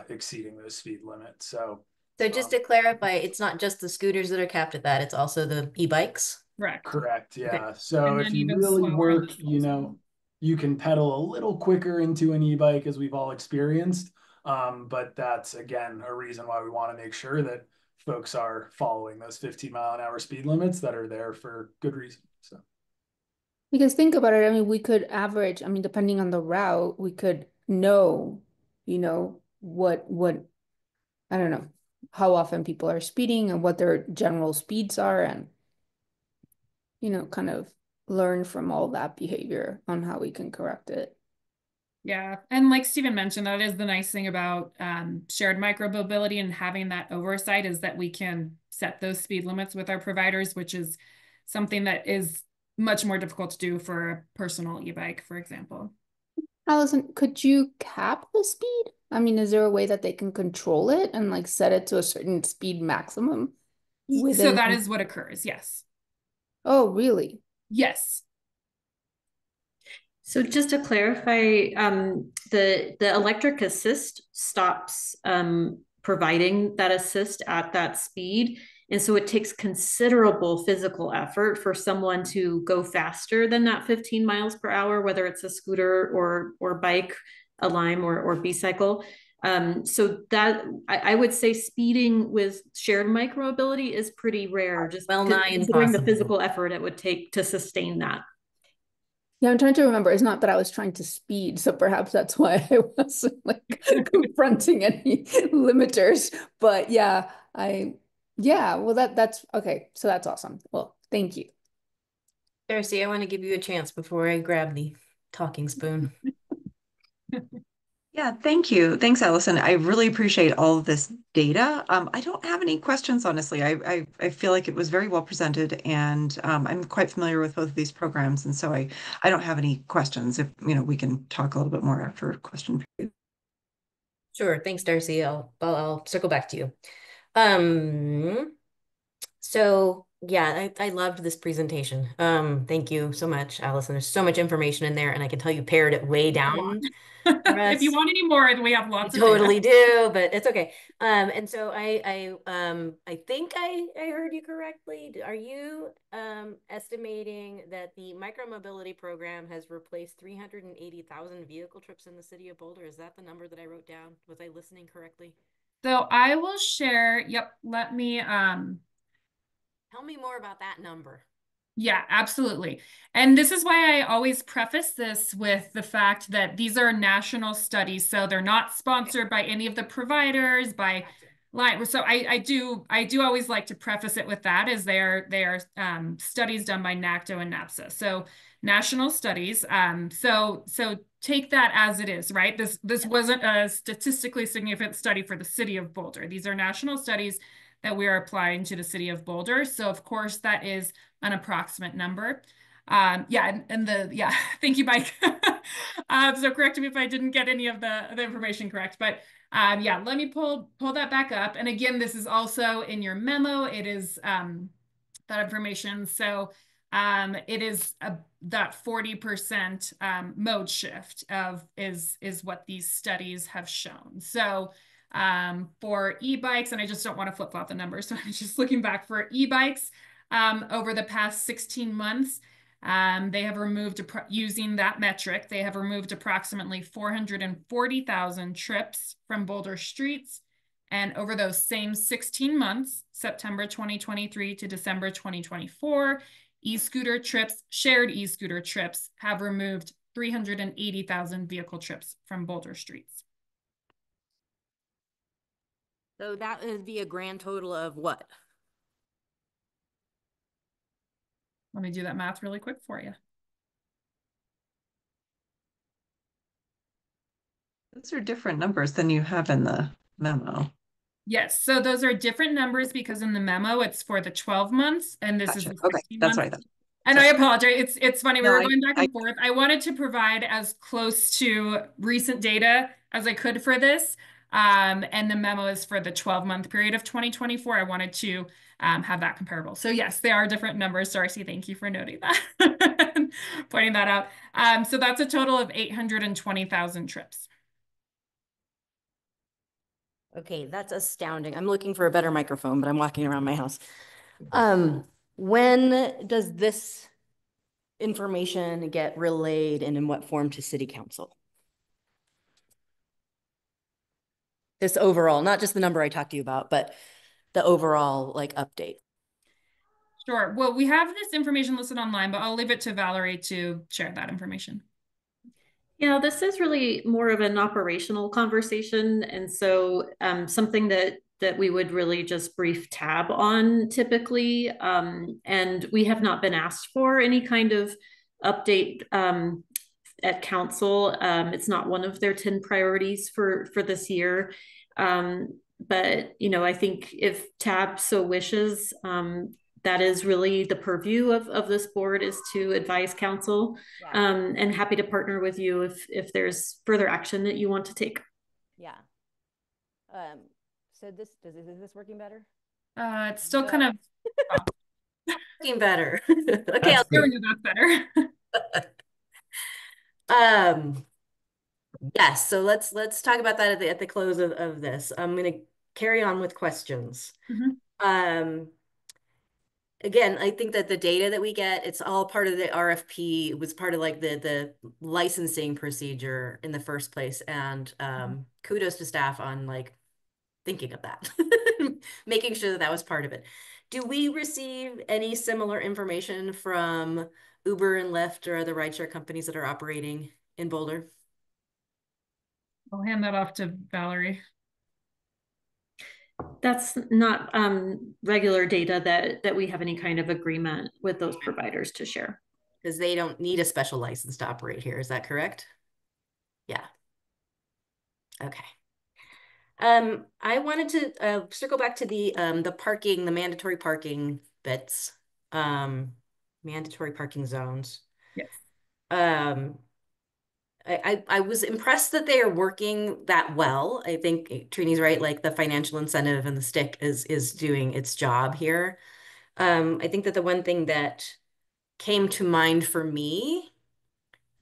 exceeding those speed limits. So just to clarify, it's not just the scooters that are capped at that, it's also the e-bikes. Correct, yeah. Okay. So And if then you even really slower work, on the you can pedal a little quicker into an e-bike, as we've all experienced. But that's, again, a reason why we want to make sure that folks are following those 15-mile-an-hour speed limits that are there for good reason. So Because think about it, I mean, we could average, I mean, depending on the route, we could know, what I don't know, how often people are speeding and what their general speeds are, and kind of learn from all that behavior on how we can correct it. Yeah, and like Stephen mentioned, that is the nice thing about shared micromobility and having that oversight, is that we can set those speed limits with our providers, which is something that is much more difficult to do for a personal e-bike, for example. Allison, could you cap the speed? I mean, is there a way that they can control it and like set it to a certain speed maximum So within? that is what occurs, yes. Oh, really? Yes. So just to clarify, the electric assist stops providing that assist at that speed. And so it takes considerable physical effort for someone to go faster than that 15 miles per hour, whether it's a scooter or bike, a Lime or B-cycle. So that I would say speeding with shared micromobility is pretty rare, just Well-nigh considering the impossible. physical effort it would take to sustain that. Yeah, I'm trying to remember. It's not that I was trying to speed, so perhaps that's why I wasn't like confronting any limiters. But yeah, well, that's okay. So that's awesome. Well, thank you. Darcy, I want to give you a chance before I grab the talking spoon. Yeah, thank you. Thanks, Allison. I really appreciate all of this data. I don't have any questions, honestly. I feel like it was very well presented, and I'm quite familiar with both of these programs, and so I don't have any questions. If we can talk a little bit more after question period. Sure, thanks, Darcy. I'll circle back to you. So yeah, I loved this presentation. Thank you so much, Allison. There's so much information in there, and I can tell you pared it way down. If you want any more, we have lots of totally data. do, but it's okay. And so I think I heard you correctly. Are you estimating that the micromobility program has replaced 380,000 vehicle trips in the city of Boulder? Is that the number that I wrote down? Was I listening correctly? So I will share, yep, let me tell me more about that number. Yeah, absolutely. And this is why I always preface this with the fact that these are national studies, so they're not sponsored by any of the providers, by line. So I do always like to preface it with that, as they are studies done by NACTO and NAPSA. So national studies. So take that as it is, right? This wasn't a statistically significant study for the city of Boulder. These are national studies that we are applying to the city of Boulder. So of course that is an approximate number. Yeah, thank you, Mike. So correct me if I didn't get any of the information correct, but yeah, let me pull that back up. And again, this is also in your memo. It is that information. So it is that 40% mode shift is what these studies have shown. So for e-bikes, and I just don't want to flip-flop the numbers, so I'm just looking back for e-bikes. Over the past 16 months, they have removed, using that metric, they have removed approximately 440,000 trips from Boulder streets. And over those same 16 months, September 2023 to December 2024, e-scooter trips, shared e-scooter trips, have removed 380,000 vehicle trips from Boulder streets. So that would be a grand total of what? Let me do that math really quick for you. Those are different numbers than you have in the memo. Yes, so those are different numbers because in the memo it's for the 12 months and this is Gotcha. the Okay, 16 that's months. what I thought. And Sorry. I apologize. It's funny. We No, were going back and forth. I wanted to provide as close to recent data as I could for this. And the memo is for the 12-month period of 2024. I wanted to have that comparable. So yes, they are different numbers. Darcy, thank you for noting that, pointing that out. So that's a total of 820,000 trips. Okay, that's astounding. I'm looking for a better microphone, but I'm walking around my house. When does this information get relayed and in what form to city council? This overall, not just the number I talked to you about, but the overall like update. Sure. Well, we have this information listed online, but I'll leave it to Valerie to share that information. Yeah, this is really more of an operational conversation. And so something that we would really just brief tab on typically. And we have not been asked for any kind of update at council. It's not one of their 10 priorities for this year. But, you know, I think if tab so wishes, that is really the purview of this board, is to advise council. Yeah. And happy to partner with you if there's further action that you want to take. Yeah. So is this working better? It's still kind of working better. Okay, that's better. Yes, so let's talk about that at the close of this. I'm gonna carry on with questions. Mm-hmm. Again, I think that the data that we get, it's all part of the RFP. It was part of like the licensing procedure in the first place. And kudos to staff on like thinking of that, making sure that that was part of it. Do we receive any similar information from Uber and Lyft or other rideshare companies that are operating in Boulder? I'll hand that off to Valerie. That's not regular data that we have any kind of agreement with those providers to share. Because they don't need a special license to operate here. Is that correct? Yeah. Okay. I wanted to circle back to the parking, the mandatory parking bits, mandatory parking zones. Yes. I was impressed that they are working that well. I think Trini's right, like the financial incentive and the stick is doing its job here. I think that the one thing that came to mind for me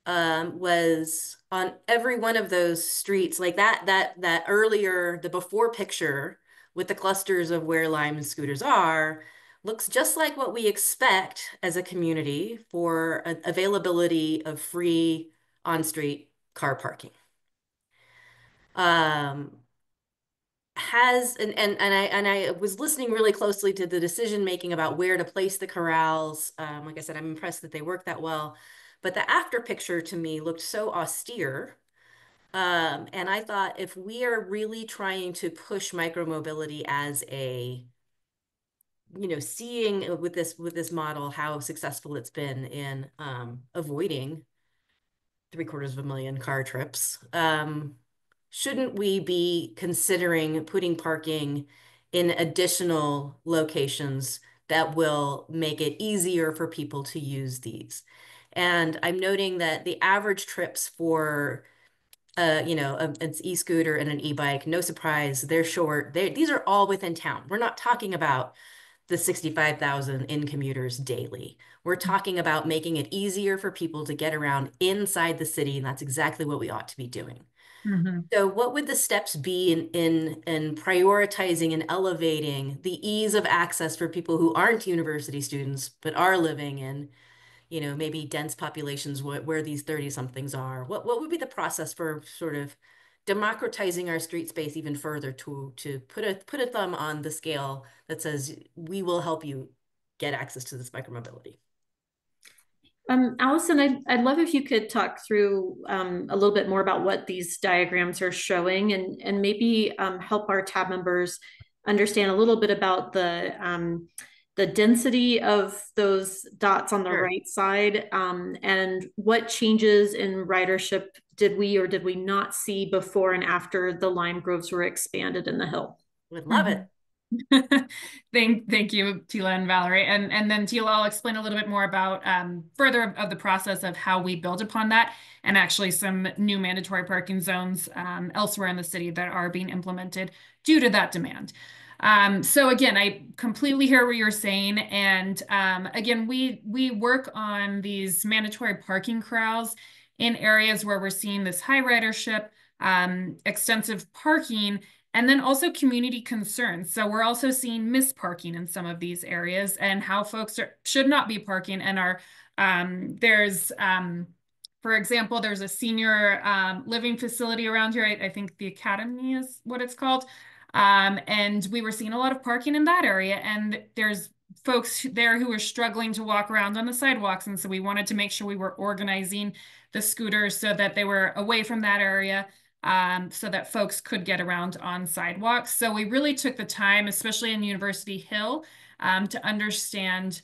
was on every one of those streets, like that earlier, the before picture with the clusters of where Lime and scooters are, looks just like what we expect as a community for availability of free on-street car parking. How has, and I was listening really closely to the decision making about where to place the corrals. Like I said, I'm impressed that they work that well, but the after picture to me looked so austere. And I thought if we are really trying to push micromobility as a, seeing with this model how successful it's been in avoiding 750,000 car trips, shouldn't we be considering putting parking in additional locations that will make it easier for people to use these? And I'm noting that the average trips for an e-scooter and an e-bike, no surprise, they're short. These are all within town. We're not talking about the 65,000 in commuters daily. We're talking about making it easier for people to get around inside the city, and that's exactly what we ought to be doing. Mm-hmm. So what would the steps be in prioritizing and elevating the ease of access for people who aren't university students, but are living in, maybe dense populations where these 30-somethings are? What would be the process for sort of democratizing our street space even further to put a thumb on the scale that says we will help you get access to this micromobility? Allison, I'd love if you could talk through a little bit more about what these diagrams are showing, and maybe help our tab members understand a little bit about the density of those dots on the right side, and what changes in ridership did we or did we not see before and after the lime groves were expanded in the Hill? Would love it. Thank you, Tila and Valerie. And then Tila, I'll explain a little bit more about further of the process of how we build upon that, and actually some new mandatory parking zones elsewhere in the city that are being implemented due to that demand. So again, I completely hear what you're saying. And again, we work on these mandatory parking corrals in areas where we're seeing this high ridership, extensive parking, and then also community concerns. So we're also seeing misparking in some of these areas and how folks should not be parking and are, for example, there's a senior living facility around here. I think the Academy is what it's called. And we were seeing a lot of parking in that area, and there's folks there who are struggling to walk around on the sidewalks. And so we wanted to make sure we were organizing the scooters so that they were away from that area, so that folks could get around on sidewalks. So we really took the time, especially in University Hill, to understand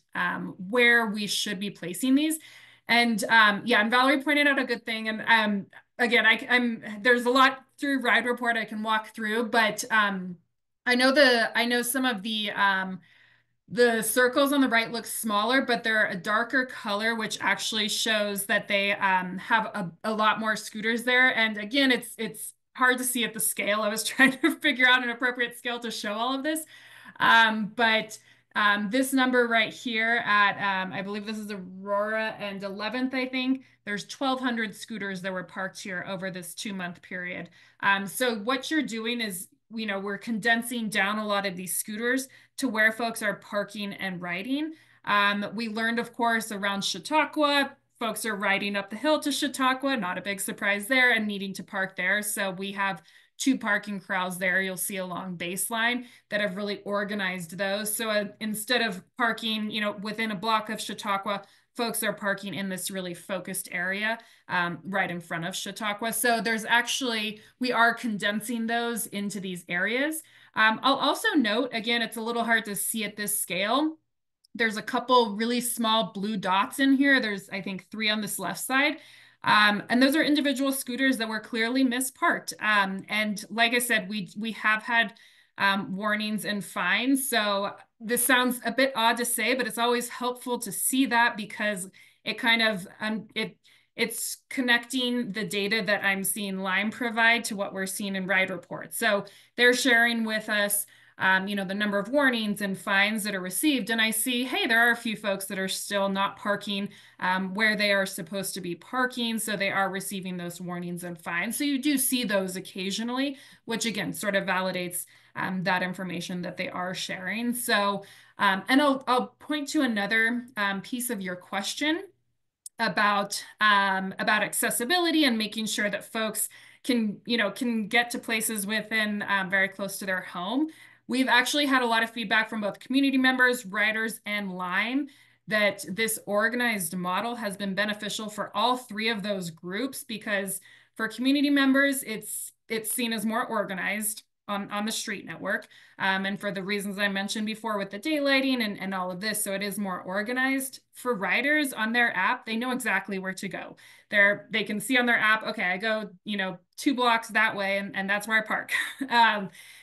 where we should be placing these. And yeah, and Valerie pointed out a good thing. And again, there's a lot through Ride Report I can walk through, but I know some of the circles on the right look smaller, but they're a darker color, which actually shows that they have a lot more scooters there. And again, it's hard to see at the scale. I was trying to figure out an appropriate scale to show all of this. But this number right here at, I believe this is Aurora and 11th, I think, there's 1,200 scooters that were parked here over this 2-month period. So what you're doing is, we're condensing down a lot of these scooters to where folks are parking and riding. We learned, of course, around Chautauqua, folks are riding up the hill to Chautauqua, not a big surprise there, and needing to park there. So we have 2 parking corrals there you'll see along Baseline that have really organized those. So instead of parking, within a block of Chautauqua, folks are parking in this really focused area right in front of Chautauqua. So we are condensing those into these areas. I'll also note, again, it's a little hard to see at this scale. There's a couple really small blue dots in here. There's, I think, 3 on this left side. And those are individual scooters that were clearly misparked. And like I said, we have had warnings and fines. So this sounds a bit odd to say, but it's always helpful to see that, because it kind of, it's connecting the data that I'm seeing Lime provide to what we're seeing in Ride Report. So they're sharing with us, the number of warnings and fines that are received. And I see, hey, there are a few folks that are still not parking where they are supposed to be parking. So they are receiving those warnings and fines. So you do see those occasionally, which again, sort of validates that information that they are sharing. So, and I'll point to another piece of your question about accessibility and making sure that folks can get to places within very close to their home. We've actually had a lot of feedback from both community members, riders, and Lime that this organized model has been beneficial for all three of those groups, because for community members, it's seen as more organized on the street network. And for the reasons I mentioned before with the daylighting and all of this, so it is more organized. For riders on their app, they know exactly where to go. They can see on their app, okay, I go, 2 blocks that way, and that's where I park.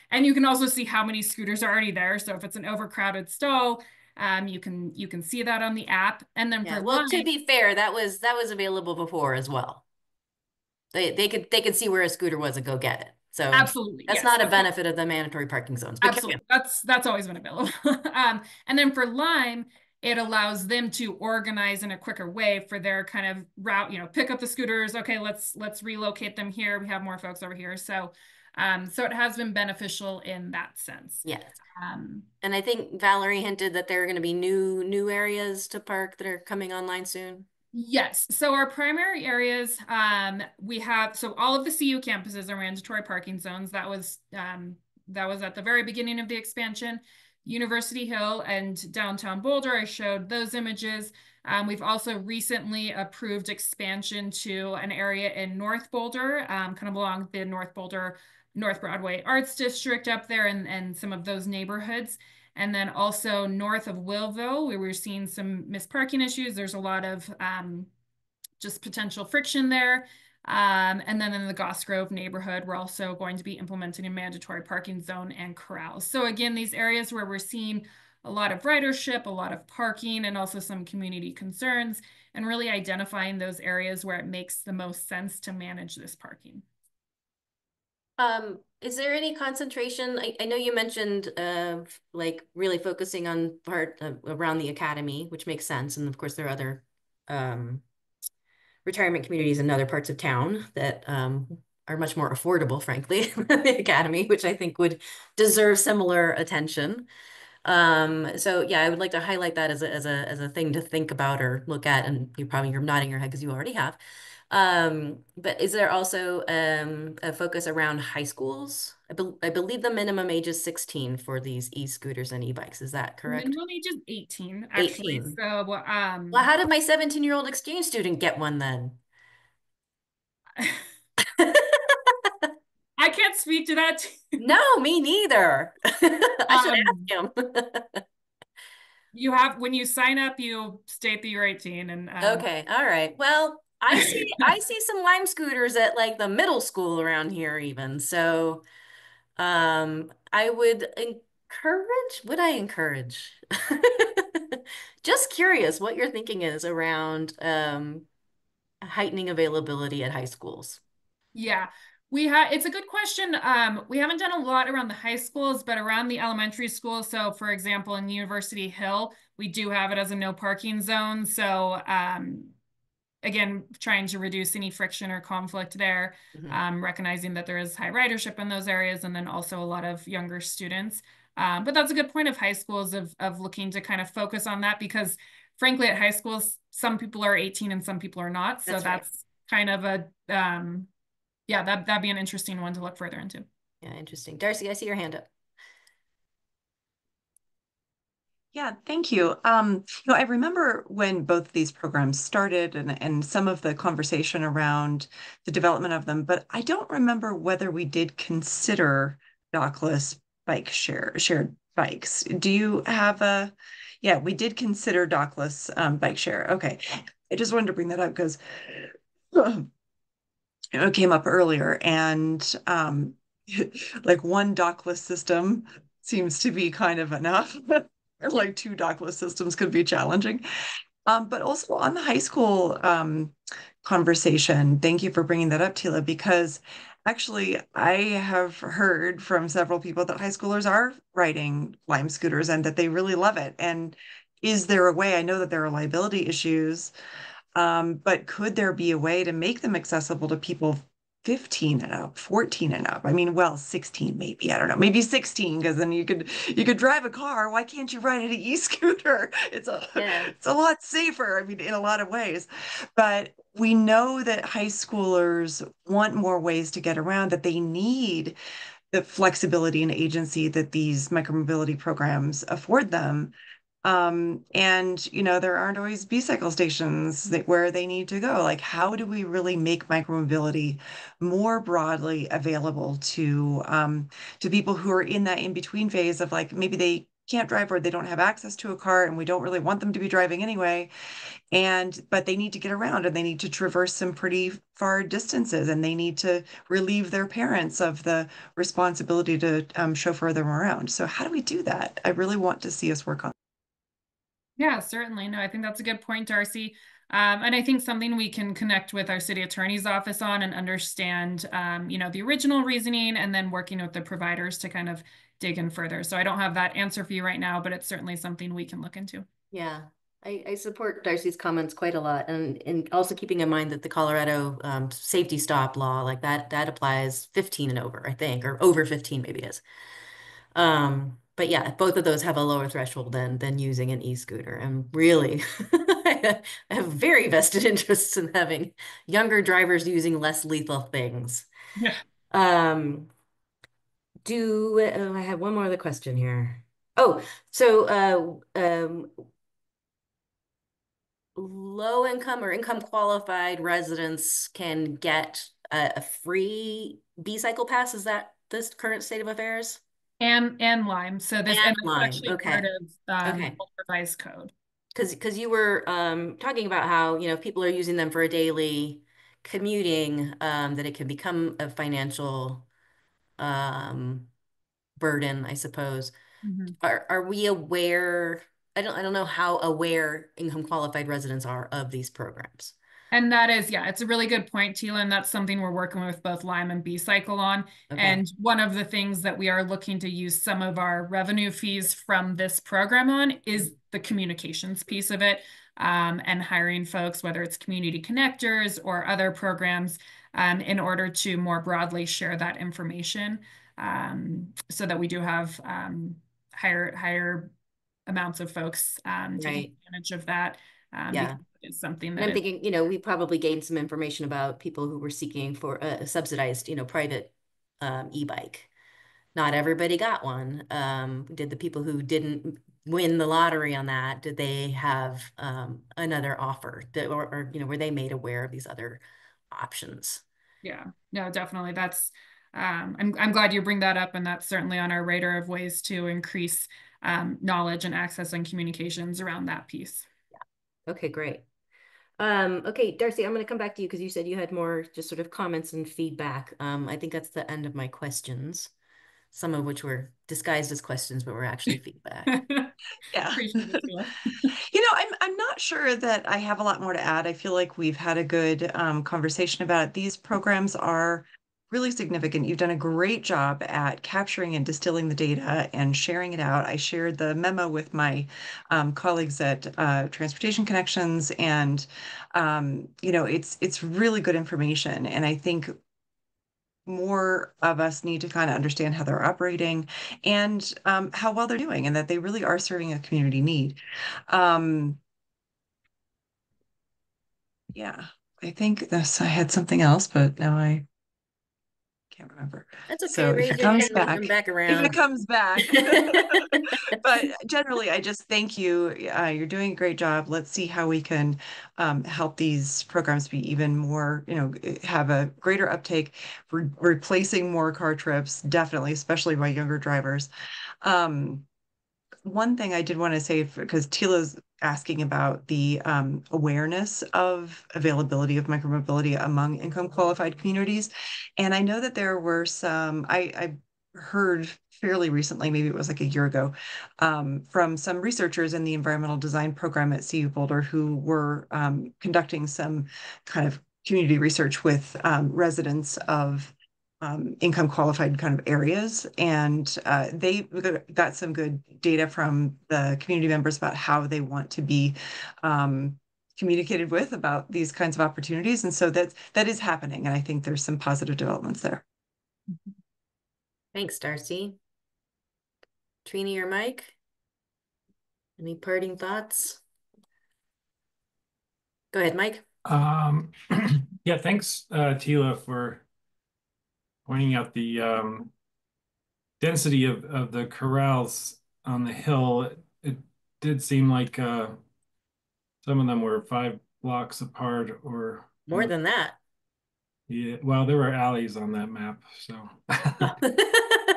And you can also see how many scooters are already there. So if it's an overcrowded stall, you can see that on the app. And then for well, to be fair, that was available before as well. They could see where a scooter was and go get it. So absolutely, that's not a benefit of the mandatory parking zones. But absolutely, that's always been available. And then for Lime, it allows them to organize in a quicker way for their kind of route. Pick up the scooters. Okay, let's relocate them here. We have more folks over here. So it has been beneficial in that sense. Yes. And I think Valerie hinted that there are going to be new areas to park that are coming online soon. Yes. So our primary areas, we have, so all of the CU campuses are mandatory parking zones. That was at the very beginning of the expansion. University Hill and downtown Boulder, I showed those images. We've also recently approved expansion to an area in North Boulder, kind of along the North Broadway Arts District up there and some of those neighborhoods. And then also north of Willville, where we're seeing some missed parking issues. There's a lot of just potential friction there. And then in the Goss Grove neighborhood, we're also going to be implementing a mandatory parking zone and corrals. So again, these areas where we're seeing a lot of ridership, a lot of parking, and also some community concerns, and really identifying those areas where it makes the most sense to manage this parking. Is there any concentration? I know you mentioned like really focusing on part around the academy, which makes sense. And of course, there are other retirement communities in other parts of town that are much more affordable, frankly, than the academy, which I think would deserve similar attention. So yeah, I would like to highlight that as a thing to think about or look at, and you're nodding your head because you already have. But is there also a focus around high schools? I believe the minimum age is 16 for these e-scooters and e-bikes. Is that correct? Minimum age is 18, actually. 18. So, well, how did my 17-year-old exchange student get one then? I can't speak to that. No, me neither. I should ask him. When you sign up, you state that you're 18 and okay, all right. Well, I see some Lime scooters at like the middle school around here even. So I would encourage? Just curious what your thinking is around heightening availability at high schools. Yeah, it's a good question. We haven't done a lot around the high schools, but around the elementary schools. So for example, in University Hill, we do have it as a no parking zone. So again, trying to reduce any friction or conflict there, recognizing that there is high ridership in those areas, and then also a lot of younger students. But that's a good point of high schools of looking to kind of focus on that, because frankly, at high schools, some people are 18 and some people are not. So that's kind of a, yeah, that'd be an interesting one to look further into. Yeah, interesting. Darcy, I see your hand up. Yeah, thank you. I remember when both these programs started and some of the conversation around the development of them, but I don't remember whether we did consider dockless shared bikes. Do you have yeah, we did consider dockless bike share. Okay. I just wanted to bring that up because it came up earlier, and like one dockless system seems to be kind of enough. Like 2 dockless systems could be challenging. But also on the high school conversation, thank you for bringing that up, Tila, because actually I have heard from several people that high schoolers are riding Lime scooters and that they really love it. And is there a way, I know that there are liability issues, but could there be a way to make them accessible to people 15 and up, 14 and up. I mean, well, 16 maybe. I don't know. Maybe 16 because then you could drive a car. Why can't you ride an e-scooter? It's a lot safer, I mean, in a lot of ways. But we know that high schoolers want more ways to get around, that they need the flexibility and agency that these micromobility programs afford them. And there aren't always B-cycle stations where they need to go. Like, how do we really make micromobility more broadly available to people who are in that in-between phase of, like, maybe they can't drive or they don't have access to a car and we don't really want them to be driving anyway. But they need to get around and they need to traverse some pretty far distances and they need to relieve their parents of the responsibility to chauffeur them around. So how do we do that? I really want to see us work on. Yeah, certainly. No, I think that's a good point, Darcy. And I think something we can connect with our city attorney's office on and understand, the original reasoning and then working with the providers to kind of dig in further. So I don't have that answer for you right now, but it's certainly something we can look into. Yeah, I support Darcy's comments quite a lot. And also keeping in mind that the Colorado safety stop law, like that applies 15 and over, I think, or over 15 maybe it is. But yeah, both of those have a lower threshold than using an e-scooter. And really, I have very vested interests in having younger drivers using less lethal things. Yeah. I have one more other question here. Oh, so low income or income qualified residents can get a free B-cycle pass. Is that this current state of affairs? And Lime. So this and and Lime. actually Okay. part of Okay. the revised code. Because you were talking about how people are using them for a daily commuting, that it can become a financial burden, I suppose. Are we aware? I don't know how aware income qualified residents are of these programs. And that is, yeah, it's a really good point, Tila, and that's something we're working with both Lime and B-cycle on. Okay. And one of the things that we are looking to use some of our revenue fees from this program on is the communications piece of it, and hiring folks, whether it's community connectors or other programs, in order to more broadly share that information, so that we do have higher amounts of folks taking advantage of that. Yeah. It's something that and I'm thinking, we probably gained some information about people who were seeking for a subsidized, private e-bike. Not everybody got one. Did the people who didn't win the lottery on that, did they have another offer or were they made aware of these other options? Yeah, no, definitely. That's I'm glad you bring that up, and that's certainly on our radar of ways to increase knowledge and access and communications around that piece. Yeah. Okay, great. Okay, Darcy, I'm going to come back to you because you said you had more just sort of comments and feedback. I think that's the end of my questions, some of which were disguised as questions, but were actually feedback. Yeah. Appreciate it, Tila. I'm not sure that I have a lot more to add. I feel like we've had a good conversation about it. These programs are really significant. You've done a great job at capturing and distilling the data and sharing it out. I shared the memo with my colleagues at Transportation Connections, and it's really good information. And I think more of us need to kind of understand how they're operating and how well they're doing, and that they really are serving a community need. Yeah, I think I had something else, but now I can't remember. That's okay. So Raise if it your comes hand, we'll back, come back if around. it comes back. But generally, I just thank you. You're doing a great job. Let's see how we can help these programs be even more, have a greater uptake, replacing more car trips, definitely, especially by younger drivers. One thing I did want to say, because Tila's asking about the awareness of availability of micromobility among income qualified communities. And I know that there were some, I heard fairly recently, maybe it was like a year ago, from some researchers in the environmental design program at CU Boulder who were conducting some kind of community research with residents of income qualified kind of areas. And they got some good data from the community members about how they want to be communicated with about these kinds of opportunities. And so that is happening. And I think there's some positive developments there. Thanks, Darcy. Trini or Mike? Any parting thoughts? Go ahead, Mike. Yeah, thanks, Tila, for pointing out the density of the corrals on the hill. It did seem like some of them were 5 blocks apart or More than that. Yeah, well, there were alleys on that map, so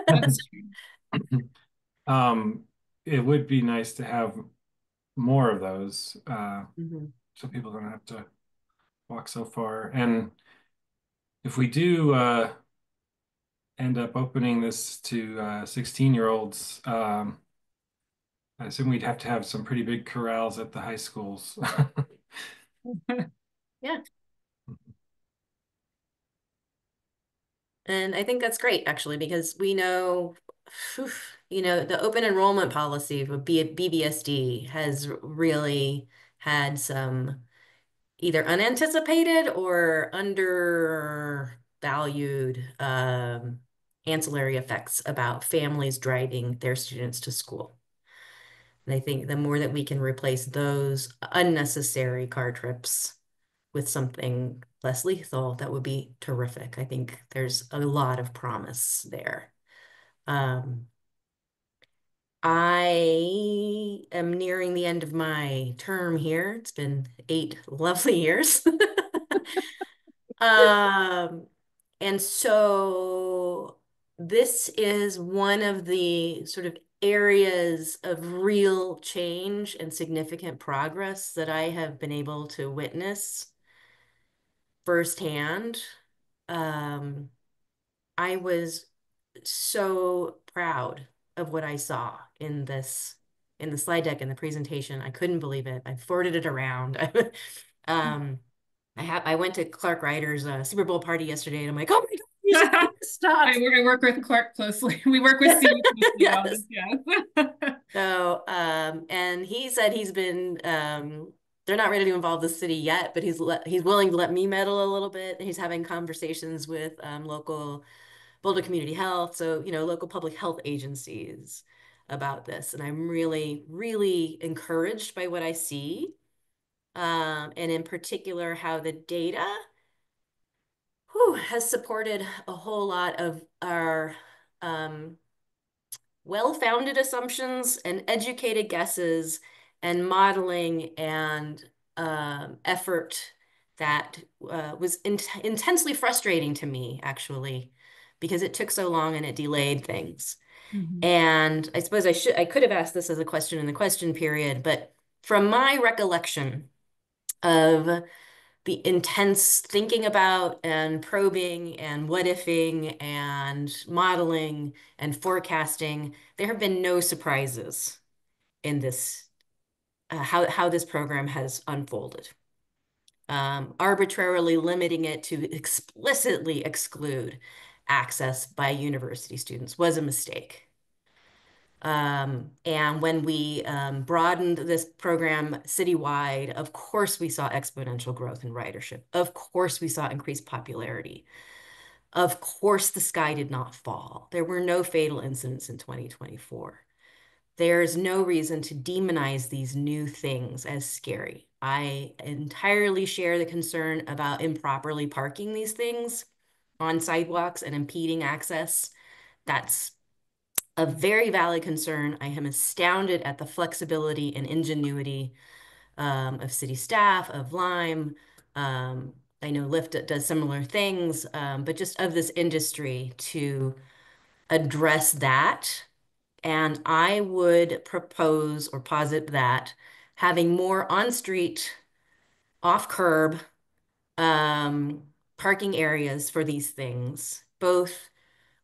That's true. It would be nice to have more of those, so people don't have to walk so far. And if we do end up opening this to 16-year-olds, I assume we'd have to have some pretty big corrals at the high schools. Yeah. And I think that's great, actually, because we know, the open enrollment policy with BBSD has really had some either unanticipated or undervalued ancillary effects about families driving their students to school. And I think the more that we can replace those unnecessary car trips with something less lethal, that would be terrific. I think there's a lot of promise there. I am nearing the end of my term here. It's been 8 lovely years. And so this is one of the sort of areas of real change and significant progress that I have been able to witness firsthand. I was so proud of what I saw in the slide deck and the presentation. I couldn't believe it. I forwarded it around. I went to Clark Ryder's Super Bowl party yesterday, and I'm like, oh my God, you should stop. I work with Clark closely. We work with Steve closely. Yes. Yes. So, and he said he's been, they're not ready to involve the city yet, but he's willing to let me meddle a little bit. He's having conversations with local Boulder Community Health, so local public health agencies about this, and I'm really, really encouraged by what I see, and in particular how the data has supported a whole lot of our well-founded assumptions and educated guesses and modeling and effort that was intensely frustrating to me, actually, because it took so long and it delayed things. And I suppose I could have asked this as a question in the question period, but from my recollection of the intense thinking about and probing and what ifing and modeling and forecasting, there have been no surprises in this, how this program has unfolded. Arbitrarily limiting it to explicitly exclude access by university students was a mistake. And when we broadened this program citywide, of course we saw exponential growth in ridership. Of course we saw increased popularity. Of course the sky did not fall. There were no fatal incidents in 2024. There's no reason to demonize these new things as scary. I entirely share the concern about improperly parking these things on sidewalks and impeding access. That's a very valid concern. I am astounded at the flexibility and ingenuity of city staff, of Lime. I know Lyft does similar things, but just of this industry to address that. And I would propose or posit that having more on-street, off-curb parking areas for these things, both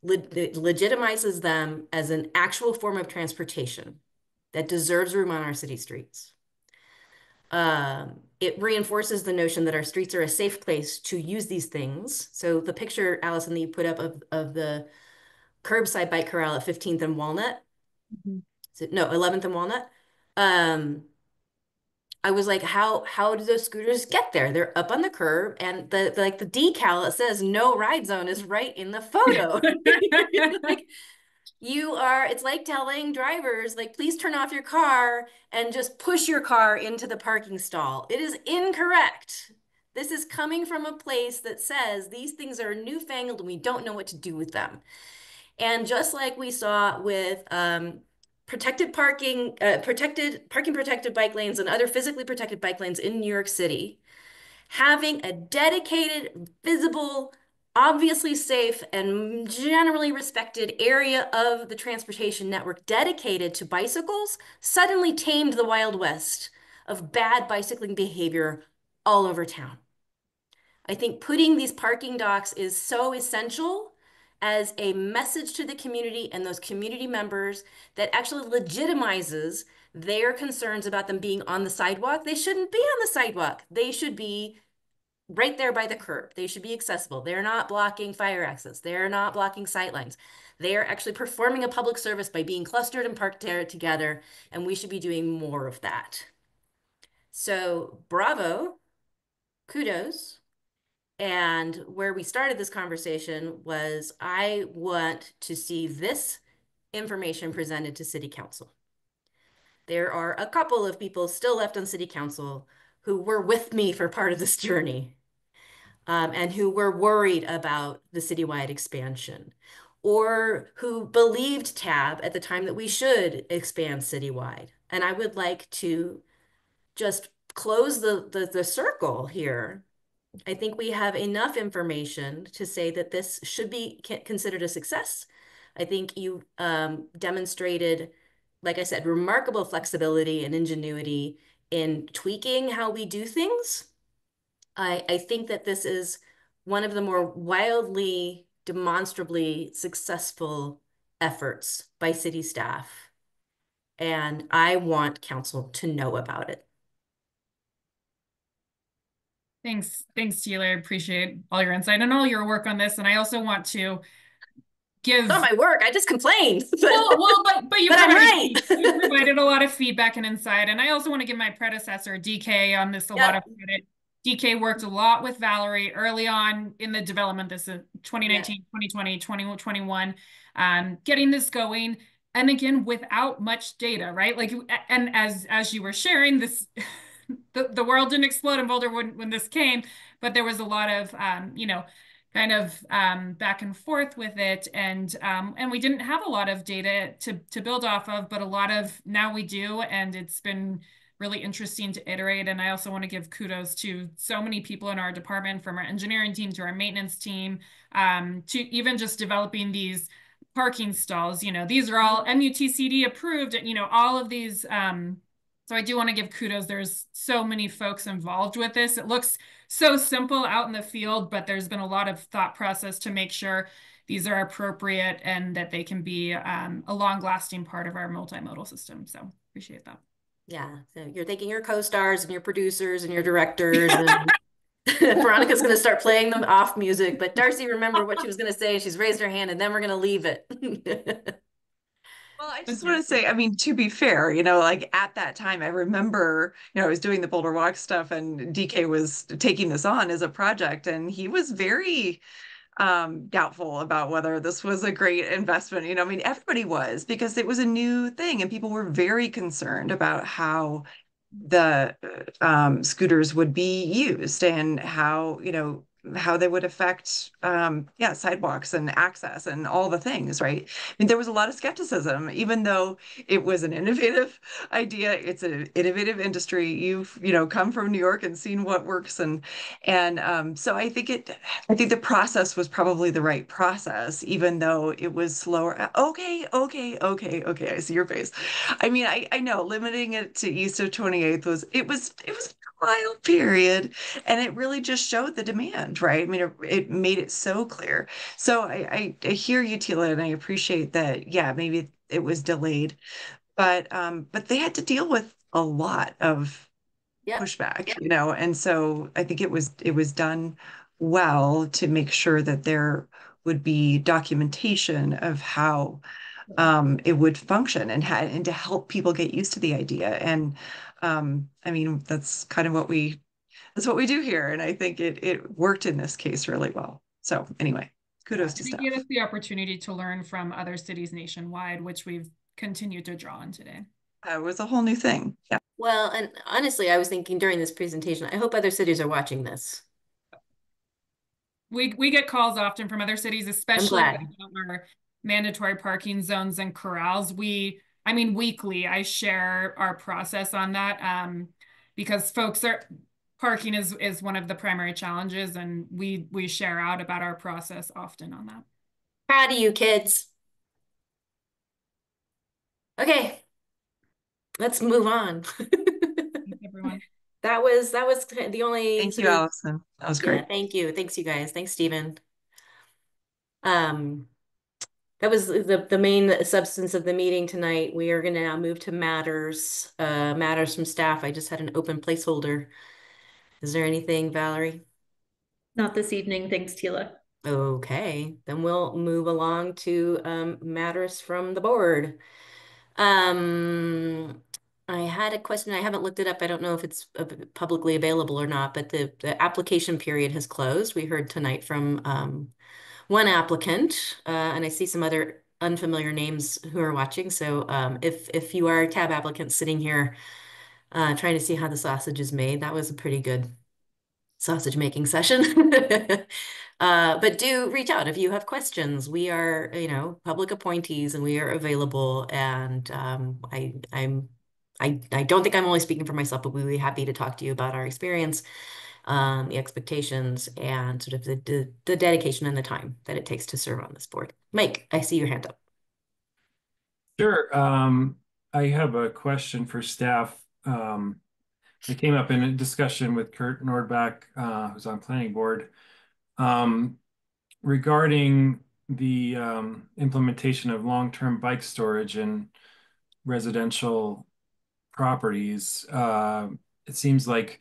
legitimizes them as an actual form of transportation that deserves room on our city streets. It reinforces the notion that our streets are a safe place to use these things. So the picture, Allison, that you put up of the curbside bike corral at 15th and Walnut, no, 11th and Walnut. I was like, how do those scooters get there? They're up on the curb, and the decal that says no ride zone is right in the photo. Like, it's like telling drivers, like, please turn off your car and just push your car into the parking stall. It is incorrect. This is coming from a place that says these things are newfangled and we don't know what to do with them. And just like we saw with protected parking protected bike lanes and other physically protected bike lanes in New York City, having a dedicated, visible, obviously safe, and generally respected area of the transportation network dedicated to bicycles suddenly tamed the Wild West of bad bicycling behavior all over town. I think putting these parking docks is so essential as a message to the community and those community members that actually legitimizes their concerns about them being on the sidewalk. They shouldn't be on the sidewalk. They should be right there by the curb. They should be accessible. They're not blocking fire access. They're not blocking sightlines. They are actually performing a public service by being clustered and parked there together, and we should be doing more of that. So bravo, kudos. And where we started this conversation was I want to see this information presented to City Council. There are a couple of people still left on City Council who were with me for part of this journey, and who were worried about the citywide expansion, or who believed TAB at the time that we should expand citywide. And I would like to just close the circle here. I think we have enough information to say that this should be considered a success. I think you demonstrated, like I said, remarkable flexibility and ingenuity in tweaking how we do things. I think that this is one of the more wildly, demonstrably successful efforts by city staff. And I want council to know about it. Thanks, Teela. I appreciate all your insight and all your work on this. And I also want to give not my work. I just complained. But you but provided, I'm right. You provided a lot of feedback and insight. And I also want to give my predecessor, DK, on this a lot of credit. DK worked a lot with Valerie early on in the development. This is 2019, 2020, 2021, getting this going. And again, without much data, right? Like, and as you were sharing this, the world didn't explode in Boulder when this came, but there was a lot of, kind of back and forth with it. And we didn't have a lot of data to build off of, but a lot of now we do. And it's been really interesting to iterate. And I also want to give kudos to so many people in our department, from our engineering team to our maintenance team, to even just developing these parking stalls. These are all MUTCD approved, and, all of these. So I do want to give kudos. There's so many folks involved with this. It looks so simple out in the field, but there's been a lot of thought process to make sure these are appropriate and that they can be a long-lasting part of our multimodal system. So appreciate that. Yeah, so you're thanking your co-stars and your producers and your directors. And Veronica's going to start playing them off music, but Darcy remembered what she was going to say. She's raised her hand, and then we're going to leave it. Well, I just want to say, I mean, to be fair, like at that time, I remember, I was doing the Boulder Walk stuff, and DK was taking this on as a project, and he was very doubtful about whether this was a great investment. I mean, everybody was, because it was a new thing, and people were very concerned about how the scooters would be used and how, how they would affect sidewalks and access and all the things, right? I mean, there was a lot of skepticism, even though it was an innovative idea. It's an innovative industry. You've come from New York and seen what works, and so I think the process was probably the right process, even though it was slower. Okay. I see your face. I mean, I know limiting it to east of 28th was a wild period, and it really just showed the demand, right? I mean, it made it so clear. So I hear you, Teela, and I appreciate that. Yeah, maybe it was delayed, but they had to deal with a lot of pushback, and so I think it was done well to make sure that there would be documentation of how it would function and to help people get used to the idea. And I mean, that's kind of what we do here. And I think it worked in this case really well. So anyway, kudos to They staff. gave us the opportunity to learn from other cities nationwide, which we've continued to draw on today. It was a whole new thing. Yeah. Well, and honestly, I was thinking during this presentation, I hope other cities are watching this. We get calls often from other cities, especially about our mandatory parking zones and corrals. I mean, weekly, I share our process on that because parking is one of the primary challenges, and we share out about our process often on that. Proud of you, kids. Okay, let's move on. Thanks, everyone. That was the only. Thank you, Allison. That was great. Yeah, thank you. Thanks, you guys. Thanks, Stephen. That was the main substance of the meeting tonight. We are going to now move to matters. Matters from staff. I just had an open placeholder. Is there anything, Valerie? Not this evening. Thanks, Tila. Okay, then we'll move along to matters from the board. I had a question. I haven't looked it up. I don't know if it's publicly available or not, but the application period has closed. We heard tonight from one applicant, and I see some other unfamiliar names who are watching. So if you are a TAB applicant sitting here trying to see how the sausage is made, that was a pretty good sausage making session. But do reach out if you have questions. We are, public appointees, and we are available. And I don't think I'm only speaking for myself, but we'd be happy to talk to you about our experience, the expectations, and sort of the dedication and the time that it takes to serve on this board. Mike, I see your hand up. Sure. I have a question for staff. It came up in a discussion with Kurt Nordbach, who's on planning board, regarding the implementation of long-term bike storage in residential properties. It seems like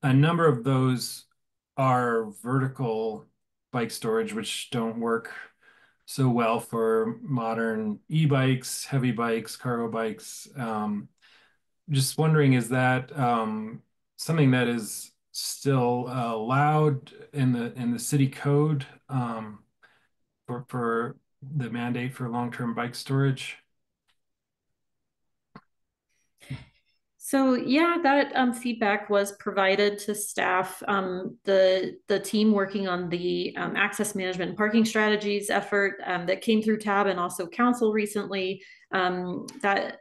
a number of those are vertical bike storage, which don't work so well for modern e-bikes, heavy bikes, cargo bikes. Just wondering, is that something that is still allowed in the city code for the mandate for long-term bike storage? So yeah, that feedback was provided to staff. The team working on the access management and parking strategies effort that came through TAB and also council recently, that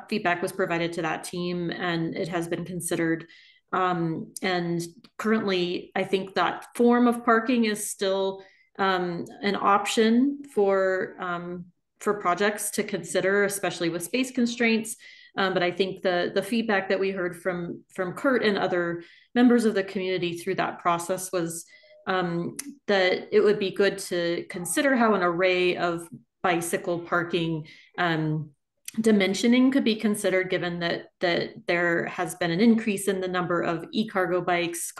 feedback was provided to that team, and it has been considered. And currently, I think that form of parking is still an option for projects to consider, especially with space constraints. But I think the feedback that we heard from Kurt and other members of the community through that process was that it would be good to consider how an array of bicycle parking dimensioning could be considered, given that there has been an increase in the number of cargo bikes,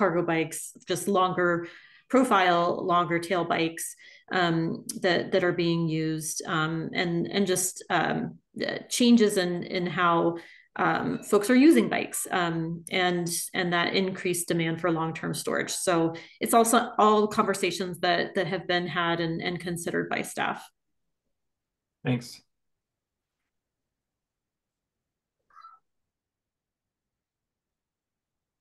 just longer profile, longer tail bikes that are being used, and just changes in how folks are using bikes, and that increased demand for long-term storage. So it's also all conversations that have been had and considered by staff. Thanks.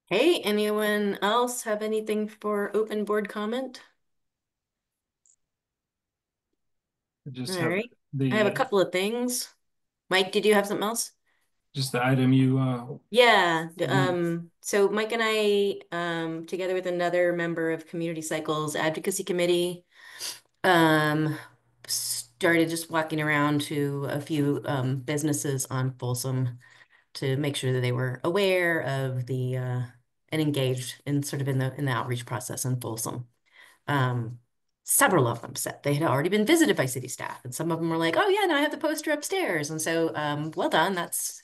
Hey, anyone else have anything for open board comment? All right. I have a couple of things. Mike, did you have something else? Just the item you Yeah. So Mike and I, together with another member of Community Cycles Advocacy Committee, started just walking around to a few businesses on Folsom to make sure that they were aware of the and engaged in sort of in the outreach process in Folsom. Several of them said they had already been visited by city staff, and some of them were like, "Oh yeah, no, I have the poster upstairs." And so, well done. That's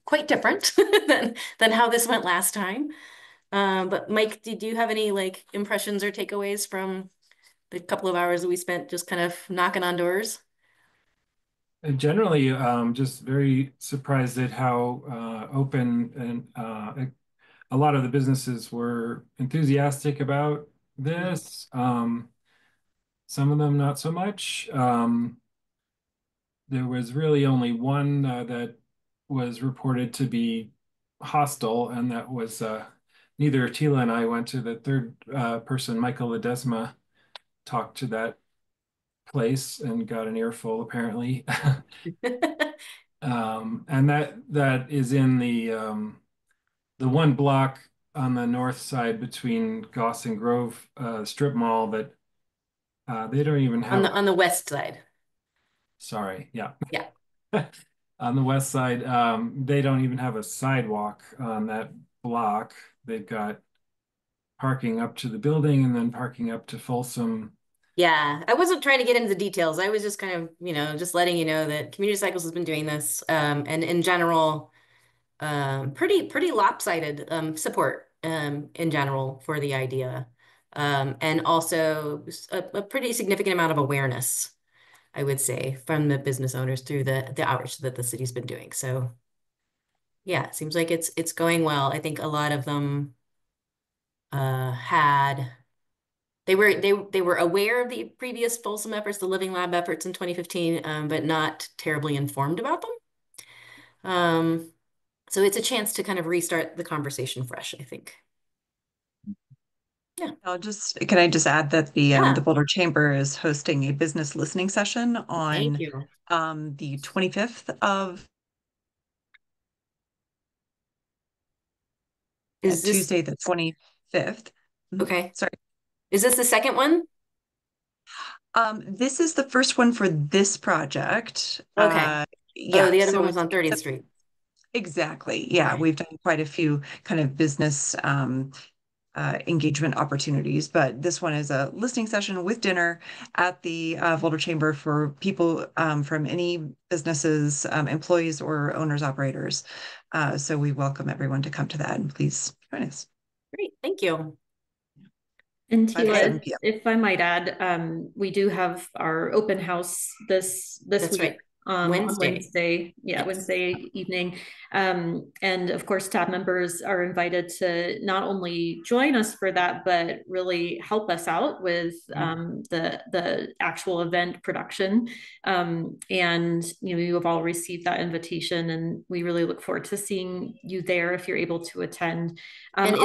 quite different than how this went last time. But Mike, did you have any like impressions or takeaways from the couple of hours that we spent just kind of knocking on doors? generally, just very surprised at how open and a lot of the businesses were enthusiastic about this. Some of them not so much. There was really only one that was reported to be hostile, and that was neither Tila and I went to. The third person, Michael Ledesma, talked to that place and got an earful apparently. And that is in the one block on the north side between Goss and Grove strip mall that they don't even have on the west side. Sorry, yeah. Yeah. On the west side, they don't even have a sidewalk on that block. They've got parking up to the building and then parking up to Folsom. Yeah, I wasn't trying to get into the details. I was just kind of, just letting you know that Community Cycles has been doing this, and in general, pretty lopsided support in general for the idea, and also a pretty significant amount of awareness, I would say, from the business owners through the outreach that the city's been doing. So, yeah, it seems like it's going well. I think a lot of them they were aware of the previous Folsom efforts, the Living Lab efforts in 2015, but not terribly informed about them. So it's a chance to kind of restart the conversation fresh, I think. Yeah. Can I just add that the Boulder Chamber is hosting a business listening session on the 25th of Tuesday, the 25th. Okay. Sorry. Is this the second one? This is the first one for this project. Okay. Yeah. The other one was on 30th Street. Exactly. Yeah. Okay. We've done quite a few kind of business engagement opportunities, but this one is a listening session with dinner at the Boulder Chamber for people from any businesses, employees or owners, operators. So we welcome everyone to come to that, and please join us. Great. Thank you. And Tila, if I might add, we do have our open house this week. Right. On Wednesday, Wednesday evening. And of course, staff members are invited to not only join us for that, but really help us out with the actual event production. And you have all received that invitation, and we really look forward to seeing you there if you're able to attend. And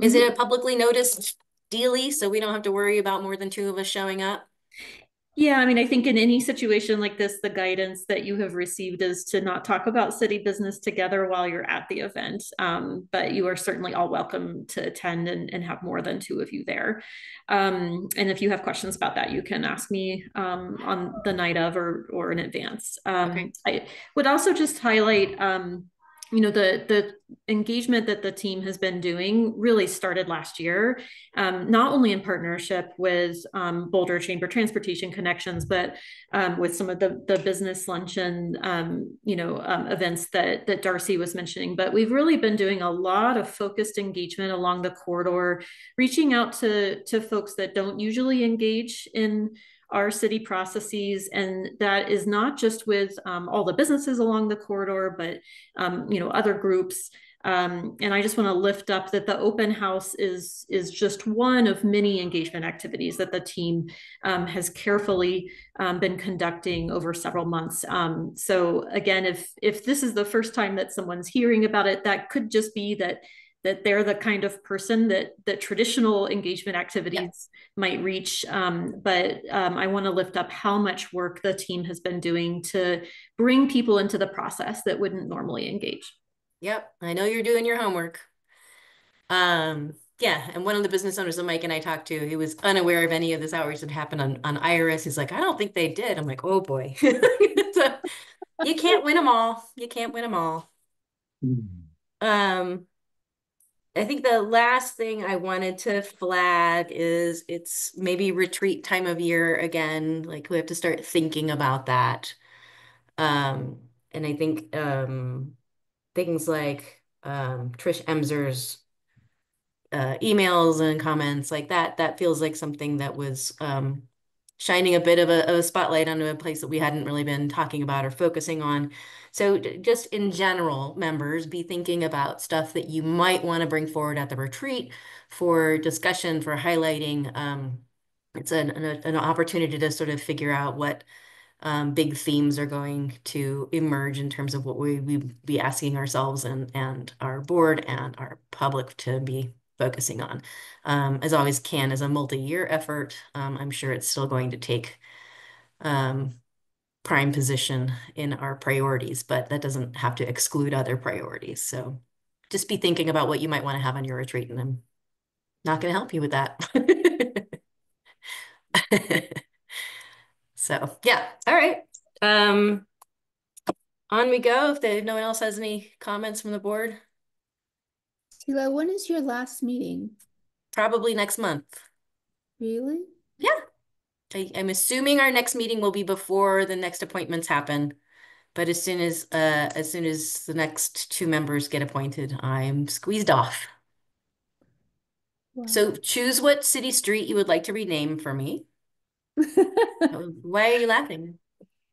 is it a publicly noticed dealie, so we don't have to worry about more than 2 of us showing up? Yeah, I mean, I think in any situation like this, the guidance that you have received is to not talk about city business together while you're at the event. But you are certainly all welcome to attend and have more than 2 of you there. And if you have questions about that, you can ask me on the night of or in advance. Okay. I would also just highlight the engagement that the team has been doing really started last year, not only in partnership with Boulder Chamber Transportation Connections, but with some of the business luncheon, events that Darcy was mentioning. But we've really been doing a lot of focused engagement along the corridor, reaching out to folks that don't usually engage in our city processes, and that is not just with all the businesses along the corridor, but other groups. And I just want to lift up that the open house is just one of many engagement activities that the team has carefully been conducting over several months. So again, if this is the first time that someone's hearing about it, that could just be that they're the kind of person that traditional engagement activities might reach. But I want to lift up how much work the team has been doing to bring people into the process that wouldn't normally engage. Yep, I know you're doing your homework. Yeah, and one of the business owners that Mike and I talked to, he was unaware of any of this outreach that happened on Iris. He's like, I don't think they did. I'm like, oh boy. So, you can't win them all. You can't win them all. I think the last thing I wanted to flag is it's maybe retreat time of year again. Like we have to start thinking about that. And I think things like Trish Emser's emails and comments like that feels like something that was shining a bit of a spotlight onto a place that we hadn't really been talking about or focusing on. So just in general, members, be thinking about stuff that you might want to bring forward at the retreat for discussion, for highlighting. It's an opportunity to sort of figure out what big themes are going to emerge in terms of what we be asking ourselves and our board and our public to be focusing on. As always, CAN is a multi-year effort. I'm sure it's still going to take prime position in our priorities, but that doesn't have to exclude other priorities. So just be thinking about what you might want to have on your retreat, and I'm not going to help you with that. So yeah, all right. On we go. If no one else has any comments from the board. Tila, when is your last meeting? Probably next month. Really? Yeah. I'm assuming our next meeting will be before the next appointments happen. But as soon as the next 2 members get appointed, I'm squeezed off. Wow. So choose what city street you would like to rename for me. Why are you laughing?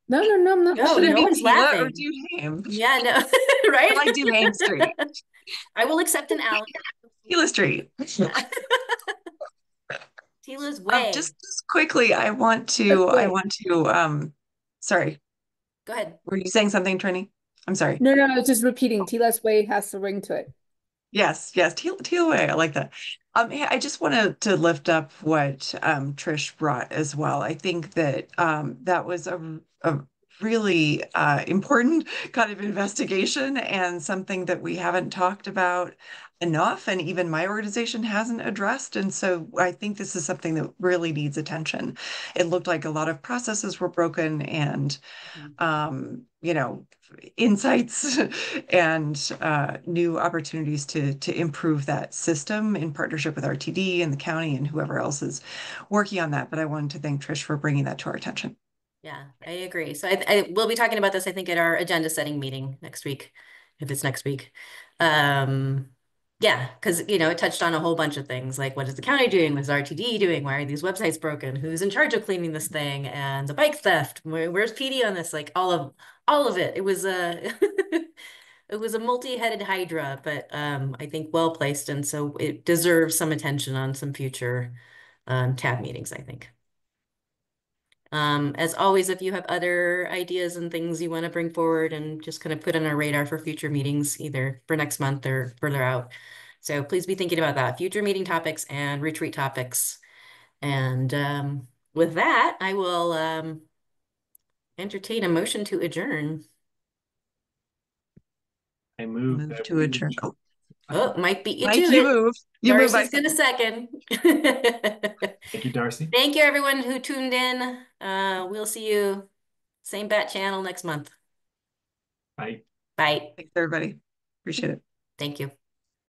No, I'm not. No, Should it no be one's Tila laughing. or Duhame? Yeah, no, right? I like Duhame Street. I will accept an Alex. Tila Street. Tila's Way. Just quickly, I want to sorry. Go ahead. Were you saying something, Trini? I'm sorry. No, I was just repeating. Tila's Way has a ring to it. Yes, Tila Way. I like that. Hey, I just wanted to lift up what Trish brought as well. I think that that was a really important kind of investigation and something that we haven't talked about enough, and even my organization hasn't addressed. And so I think this is something that really needs attention. It looked like a lot of processes were broken, and insights and new opportunities to improve that system in partnership with RTD and the county and whoever else is working on that. But I wanted to thank Trish for bringing that to our attention. Yeah, I agree. So I will be talking about this, I think, at our agenda setting meeting next week, if it's next week. Yeah, because it touched on a whole bunch of things, like what is the county doing? What is RTD doing? Why are these websites broken? Who's in charge of cleaning this thing? And the bike theft. Where's PD on this? Like all of it. It was it was a multi-headed hydra, but I think well placed, and so it deserves some attention on some future tab meetings, I think. As always, if you have other ideas and things you want to bring forward and just kind of put on our radar for future meetings, either for next month or further out. So please be thinking about that, future meeting topics and retreat topics. And with that, I will entertain a motion to adjourn. I move to adjourn. Oh, Mike beat you Mike, to you it. move. Darcy's gonna second. Thank you, Darcy. Thank you, everyone who tuned in. We'll see you same bat channel next month. Bye. Bye. Thanks, everybody. Appreciate it. Thank you.